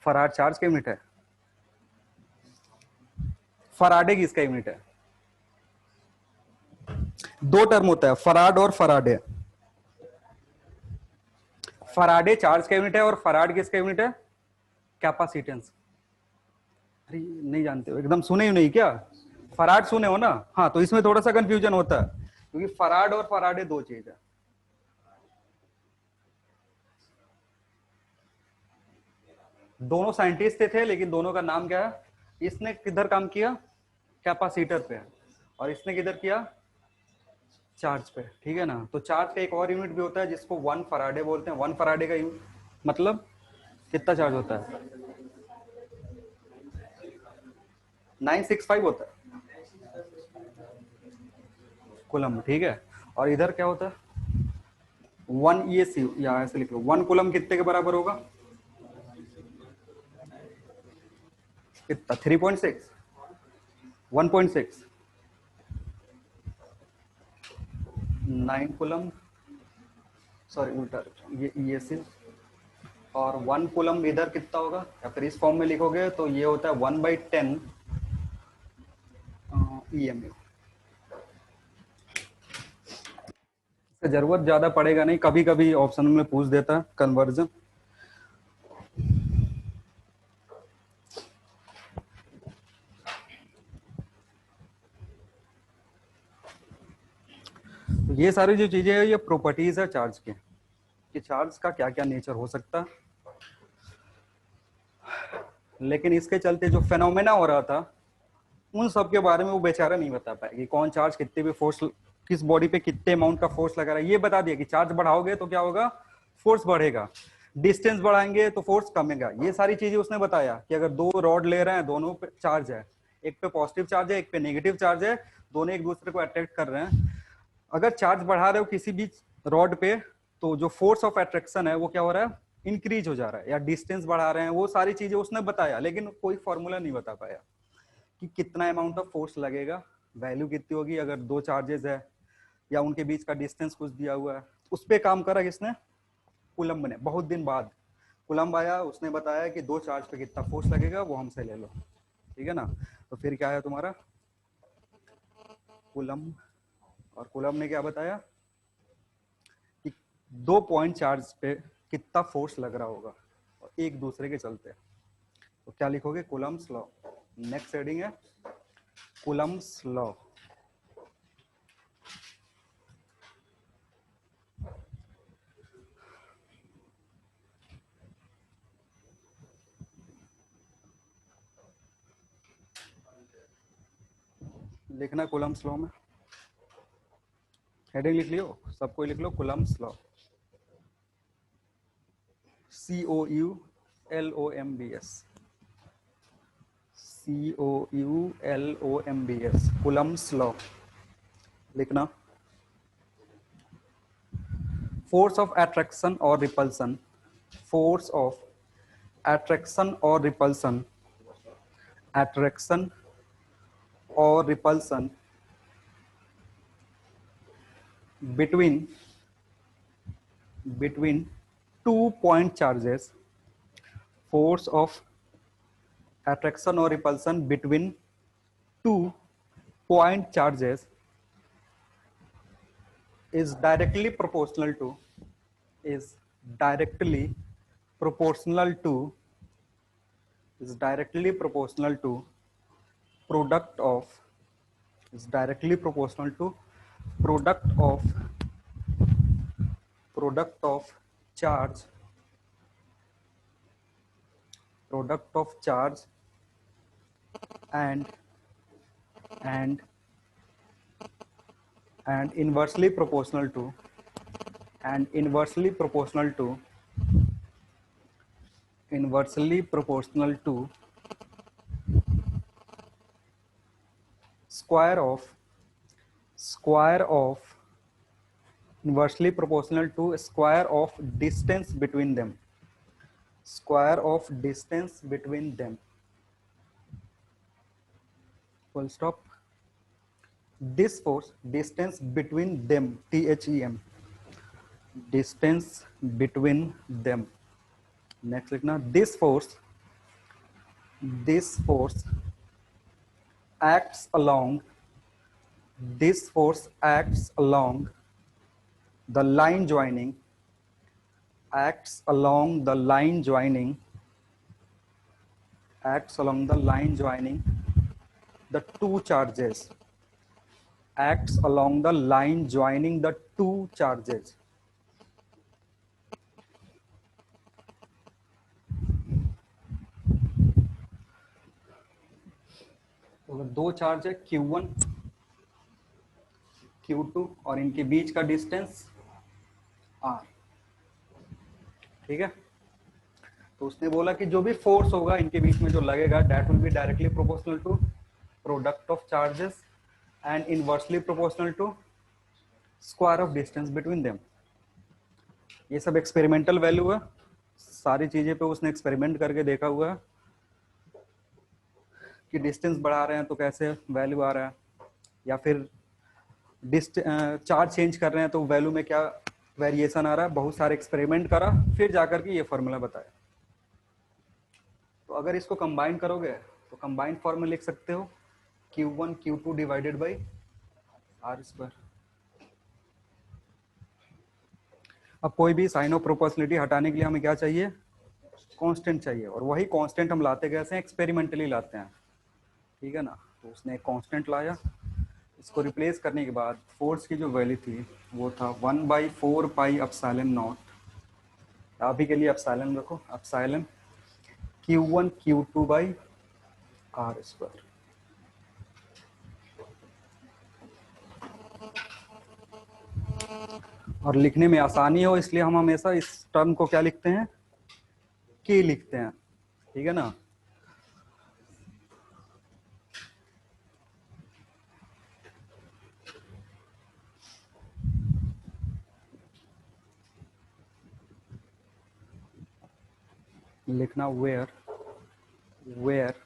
फराड चार्ज का यूनिट है। फराडे किसका यूनिट है? 2 टर्म होता है, फराड और फराडे। फराडे चार्ज का यूनिट है और फराड किसका यूनिट है? कैपेसिटेंस। अरे नहीं जानते हो, एकदम सुने ही नहीं क्या? फराड सुने हो ना? हाँ, तो इसमें थोड़ा सा कंफ्यूजन होता है, क्योंकि फराड और फराडे 2 चीज है। दोनों साइंटिस्ट थे लेकिन दोनों का नाम क्या है, इसने किधर काम किया, कैपेसिटर पे, और इसने किधर किया, चार्ज पे, ठीक है ना। तो चार्ज का एक और यूनिट भी होता है जिसको 1 फराडे बोलते हैं। 1 फराडे का मतलब कितना चार्ज होता है, 965 होता है कुलम, ठीक है। और इधर क्या होता है 1 ESU, या ऐसे लिख लो 1 कुलम कितने के बराबर होगा, कितना 3.6, 1.6, 9 कुलम, सॉरी उल्टा, ये ESU, और 1 कुलम इधर कितना होगा, या फिर इस फॉर्म में लिखोगे तो ये होता है 1/10 EMU। जरूरत ज्यादा पड़ेगा नहीं, कभी कभी ऑप्शन में पूछ देता है कन्वर्जन। तो ये सारी जो चीजें हैं ये प्रॉपर्टीज है चार्ज के, कि चार्ज का क्या क्या नेचर हो सकता है। लेकिन इसके चलते जो फेनोमेना हो रहा था उन सब के बारे में वो बेचारा नहीं बता पाया कि कौन चार्ज कितने भी फोर्स, किस बॉडी पे कितने अमाउंट का फोर्स लगा रहा है। ये बता दिया कि चार्ज बढ़ाओगे तो क्या होगा, फोर्स बढ़ेगा, डिस्टेंस बढ़ाएंगे तो फोर्स कमेगा। ये सारी चीजें उसने बताया कि अगर दो रॉड ले रहे हैं, दोनों पे चार्ज है, एक पे पॉजिटिव चार्ज है एक पे नेगेटिव चार्ज है, दोनों एक दूसरे को अट्रैक्ट कर रहे हैं। अगर चार्ज बढ़ा रहे हो किसी भी रॉड पे तो जो फोर्स ऑफ अट्रैक्शन है वो क्या हो रहा है, इंक्रीज हो जा रहा है, या डिस्टेंस बढ़ा रहे हैं, वो सारी चीजें उसने बताया। लेकिन कोई फॉर्मूला नहीं बता पाया कि कितना अमाउंट ऑफ फोर्स लगेगा, वैल्यू कितनी होगी अगर दो चार्जेस है, या उनके बीच का डिस्टेंस कुछ दिया हुआ है। उस पर काम करा किसने, कुलम्ब ने। बहुत दिन बाद कुलम्ब आया, उसने बताया कि दो चार्ज पे कितना फोर्स लगेगा वो हमसे ले लो, ठीक है ना। तो फिर क्या है तुम्हारा कुलम्ब, और कुलम्ब ने क्या बताया कि दो पॉइंट चार्ज पे कितना फोर्स लग रहा होगा और एक दूसरे के चलते। तो क्या लिखोगे, कुलम्ब्स लॉ। नेक्स्ट हेडिंग है कुलम्ब्स लॉ। लिखना कुलम्ब्स लॉ में, हेडिंग लिख लियो, सबको लिख लो कुलम्ब्स लॉ, COULOMBS, COULOMBS, कुलम्ब्स लॉ लिखना। फोर्स ऑफ अट्रैक्शन और रिपल्सन, फोर्स ऑफ अट्रैक्शन और रिपल्सन, अट्रैक्शन और repulsion between two point charges, force of attraction or repulsion between two point charges is directly proportional to, is directly proportional to, is directly proportional to product of, is directly proportional to product of, product of charge, product of charge and and and inversely proportional to, and inversely proportional to, inversely proportional to square of, square of, inversely proportional to square of distance between them, square of distance between them, full stop। This force, distance between them, THEM, distance between them। Next लिखना, this force acts along, this force acts along the line joining, acts along the line joining, acts along the line joining the two charges, acts along the line joining the two charges। तो अगर दो charge है Q1 Q2 और इनके बीच का distance R, ठीक है, तो उसने बोला कि जो भी फोर्स होगा इनके बीच में जो लगेगा that will be directly proportional to product of charges and inversely proportional to square of distance between them. ये सब एक्सपेरिमेंटल वैल्यू है, सारी चीजें पे उसने एक्सपेरिमेंट करके देखा हुआ है कि डिस्टेंस बढ़ा रहे हैं तो कैसे वैल्यू आ रहा है, या फिर चार्ज चेंज कर रहे हैं तो वैल्यू में क्या वेरिएशन आ रहा है। बहुत सारे एक्सपेरिमेंट करा फिर जाकर के ये फॉर्मूला बताया। तो अगर इसको कंबाइन करोगे तो कंबाइन फॉर्मूला लिख सकते हो Q1 Q2 divided by R square. अब कोई भी साइन ऑफ प्रोपोर्शनलिटी हटाने के लिए हमें क्या चाहिए, कांस्टेंट चाहिए, और वही कांस्टेंट हम लाते कैसे हैं, एक्सपेरिमेंटली लाते हैं, ठीक है ना। तो उसने एक कांस्टेंट लाया, इसको रिप्लेस करने के बाद फोर्स की जो वैल्यू थी वो था 1/4 पाई एप्सिलॉन नॉट, अभी के लिए एप्सिलॉन रखो, epsilon Q1 Q2 by R square. और लिखने में आसानी हो इसलिए हम हमेशा इस टर्म को क्या लिखते हैं, K लिखते हैं, ठीक है ना। लिखना where where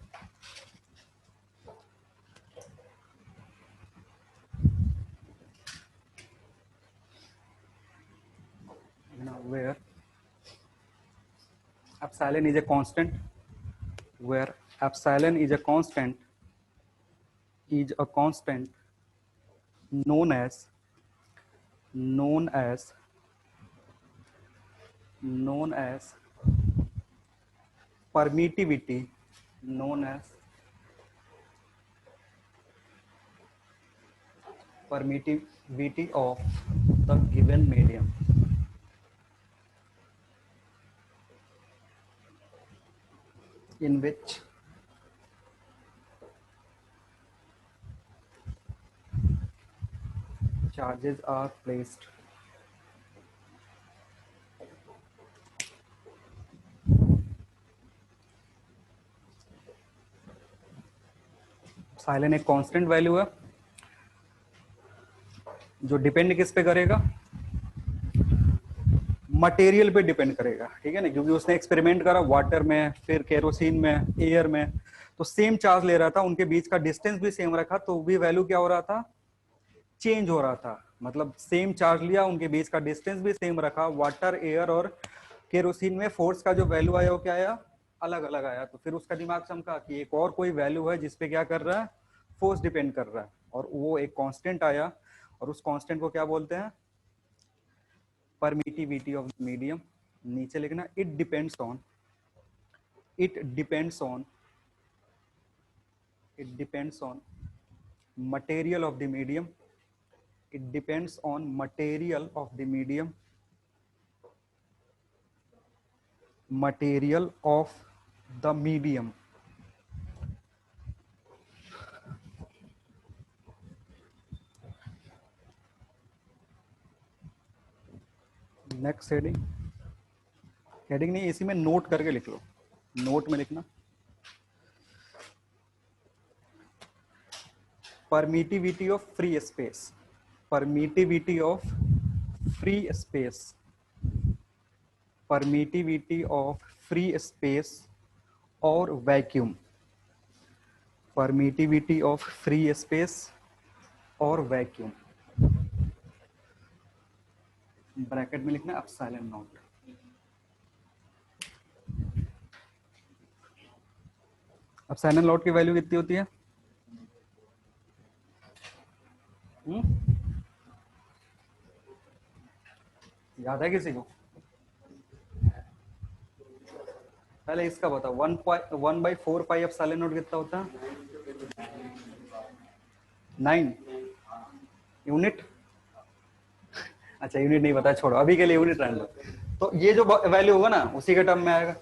where epsilon is a constant, where epsilon is a constant known as known as known as permittivity known as permittivity of the given medium in which charges are placed. Silent एक constant value है जो depend किस पे करेगा, material पे depend करेगा, ठीक है ना, क्योंकि उसने एक्सपेरिमेंट करा वाटर में, फिर केरोसिन में, एयर में, तो सेम चार्ज ले रहा था, उनके बीच का डिस्टेंस भी सेम रखा, तो भी वैल्यू क्या हो रहा था, चेंज हो रहा था। मतलब सेम चार्ज लिया, उनके बीच का डिस्टेंस भी सेम रखा, वाटर, एयर और केरोसिन में फोर्स का जो वैल्यू आया वो क्या आया, अलग अलग आया। तो फिर उसका दिमाग चमका कि एक और कोई वैल्यू है जिसपे क्या कर रहा है, फोर्स डिपेंड कर रहा है, और वो एक कांस्टेंट आया, और उस कांस्टेंट को क्या बोलते हैं, परमिटिविटी ऑफ मीडियम। नीचे लिखना it depends on material of the medium, it depends on material of the medium, material of the medium। Next heading, heading नहीं इसी में नोट करके लिख लो, नोट में लिखना permittivity of free space, permittivity of free space, permittivity of free space और vacuum, permittivity of free space और vacuum, bracket में लिखना एप्सिलॉन नॉट। एप्सिलॉन नॉट की वैल्यू कितनी होती है, याद है किसी को, पहले इसका बताओ, 1/4 पाई एप्सिलॉन नॉट कितना होता है, 9 यूनिट। अच्छा यूनिट नहीं बताया, छोड़ो अभी के लिए यूनिट रहने दो। तो ये जो वैल्यू होगा ना उसी के टर्म में आएगा,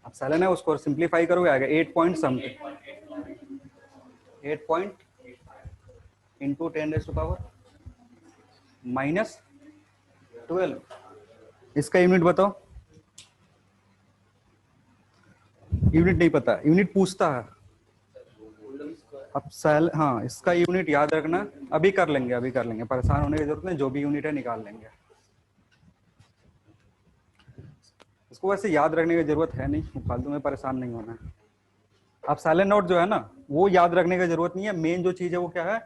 एप्सिलॉन है उसको सिंपलीफाई करोगे आएगा 8 पॉइंट समथिंग, 8 पॉइंट इंटू 10⁻⁻⁻, -12। इसका यूनिट बताओ। यूनिट नहीं पता, यूनिट पूछता है। अब सेल, हाँ इसका यूनिट याद रखना। अभी कर लेंगे, अभी कर लेंगे, परेशान होने की जरूरत नहीं, जो भी यूनिट है निकाल लेंगे। इसको वैसे याद रखने की जरूरत है नहीं, फालतू में परेशान नहीं होना है। अब साइलेंट नोट जो है ना, वो याद रखने की जरूरत नहीं है। मेन जो चीज है वो क्या है,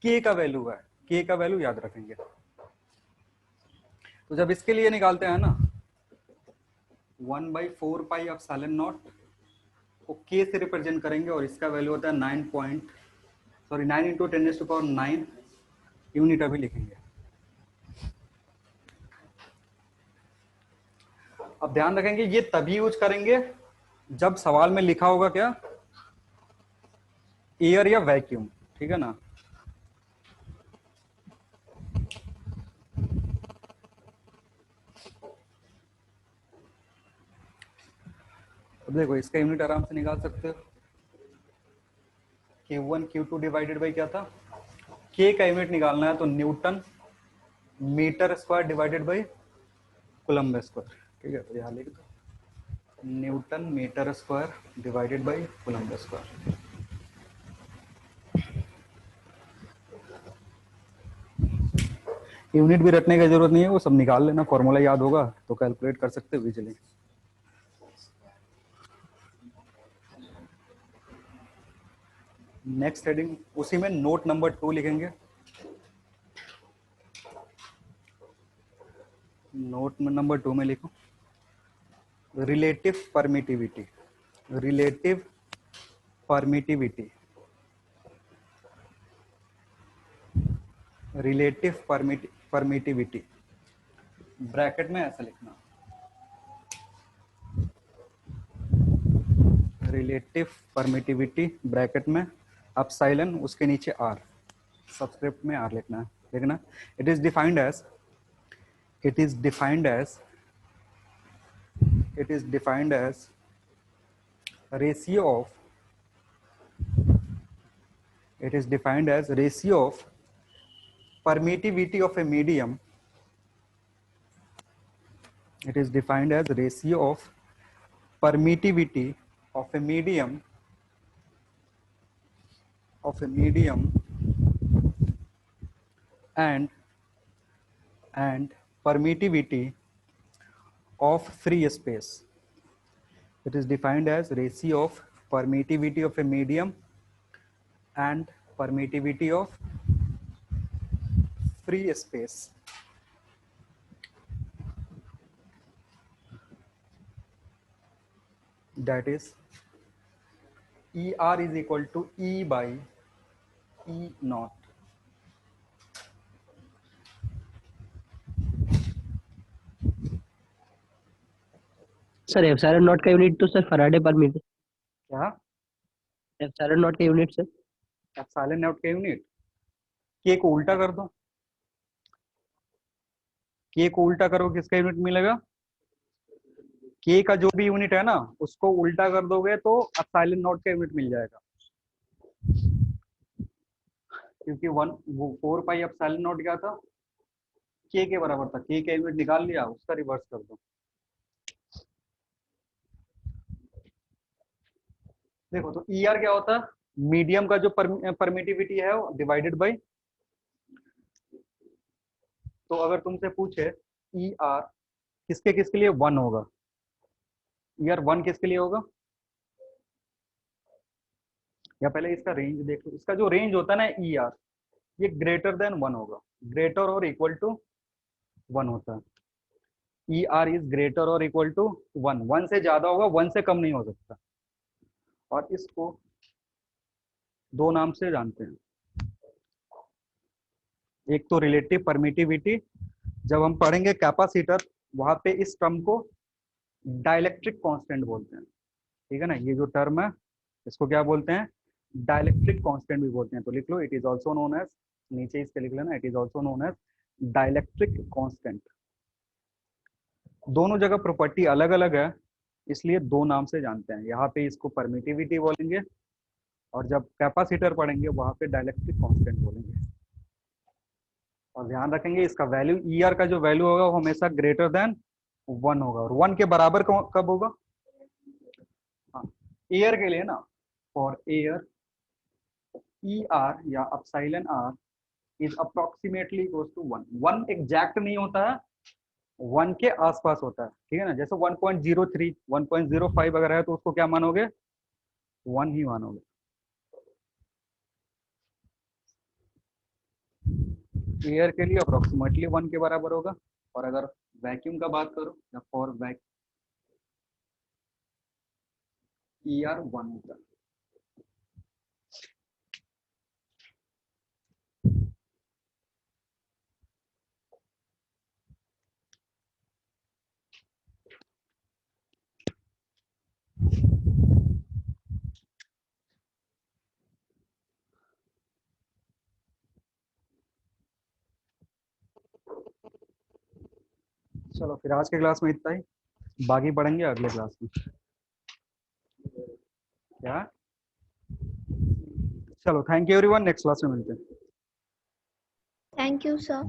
के का वैल्यू है। के का वैल्यू याद रखेंगे। तो जब इसके लिए निकालते हैं ना, 1/4 पाई ऑफ साइलेंट नॉट को के से रिप्रेजेंट करेंगे, और इसका वैल्यू होता है 9 इंटू 10⁻⁹ यूनिट अभी लिखेंगे। अब ध्यान रखेंगे ये तभी यूज करेंगे जब सवाल में लिखा होगा क्या, एयर या वैक्यूम, ठीक है ना। अब देखो इसका यूनिट आराम से निकाल सकते हो। Q1 Q2 डिवाइडेड बाई क्या था, के का यूनिट निकालना है तो newton metre square divided by coulomb square, ठीक है। तो यहाँ लिख दो newton metre square divided by coulomb square. Unit भी रटने की जरूरत नहीं है, वो सब निकाल लेना, फॉर्मूला याद होगा तो कैलकुलेट कर सकते हो इजीली। नेक्स्ट हेडिंग उसी में नोट नंबर 2 लिखेंगे। नोट नंबर 2 में लिखो relative permittivity. Relative permittivity, relative permittivity bracket में ऐसा लिखना, रिलेटिव परमिटिविटी ब्रैकेट में अपसाइलन, उसके नीचे आर, सबस्क्रिप्ट में आर लिखना है। लिखना it is defined as, it is defined as ratio of, it is defined as ratio of permittivity of a medium, it is defined as ratio of permittivity of a medium and permittivity of free space. It is defined as ratio of permittivity of a medium and permittivity of free space. That is ER is equal to E by E naught. Sir epsilon not का unit तो sir Faraday पर metre. क्या epsilon not का unit sir, epsilon not का unit, के को उल्टा कर दो। के को उल्टा करो, किसका यूनिट मिलेगा, के का जो भी यूनिट है ना उसको उल्टा कर दोगे तो एप्सिलॉन नॉट का यूनिट मिल जाएगा। क्योंकि 4 पाई एप्सिलॉन नॉट क्या था, के बराबर था। के का यूनिट निकाल लिया, उसका रिवर्स कर दो। देखो तो ER क्या होता है, मीडियम का जो परमिटिविटी है वो डिवाइडेड बाय, तो अगर तुमसे पूछे ER किसके किसके लिए 1 होगा, ER 1 किसके लिए होगा, या पहले इसका रेंज देख लो। इसका जो रेंज होता है ना ER, ये ग्रेटर देन 1 होगा, ग्रेटर और इक्वल टू 1 होता है। ER इज ग्रेटर और इक्वल टू 1, 1 से ज्यादा होगा, 1 से कम नहीं हो सकता। और इसको दो नाम से जानते हैं, एक तो रिलेटिव परमिटिविटी, जब हम पढ़ेंगे कैपेसिटर वहां पे इस टर्म को डाइलेक्ट्रिक कांस्टेंट बोलते हैं, ठीक है ना। ये जो टर्म है इसको क्या बोलते हैं, डाइलेक्ट्रिक कांस्टेंट भी बोलते हैं। तो लिख लो it is also known as, नीचे इसके लिख लेना, it is also known as dielectric constant. दोनों जगह प्रॉपर्टी अलग अलग है, इसलिए दो नाम से जानते हैं। यहाँ पे इसको परमिटिविटी बोलेंगे और जब कैपेसिटर पढ़ेंगे वहां पे डाइलेक्ट्रिक कांस्टेंट बोलेंगे। और ध्यान रखेंगे इसका वैल्यू, ई आर का जो वैल्यू होगा वो हमेशा ग्रेटर देन 1 होगा, और 1 के बराबर कब होगा? हाँ, एयर के लिए ना, फॉर एयर ई आर या epsilon R is approximately equal to 1। 1 exact नहीं होता है, 1 के आसपास होता है, ठीक है ना। जैसे 1.03 1.05 अगर है तो उसको क्या मानोगे? 1 ही मानोगे। एयर के लिए अप्रोक्सीमेटली 1 के बराबर होगा, और अगर वैक्यूम का बात करो या फॉर वैक ई आर 1 होता है। चलो फिर आज के क्लास में इतना ही, बाकी पढ़ेंगे अगले क्लास में। क्या? चलो thank you everyone, next class में मिलते हैं। Thank you, sir.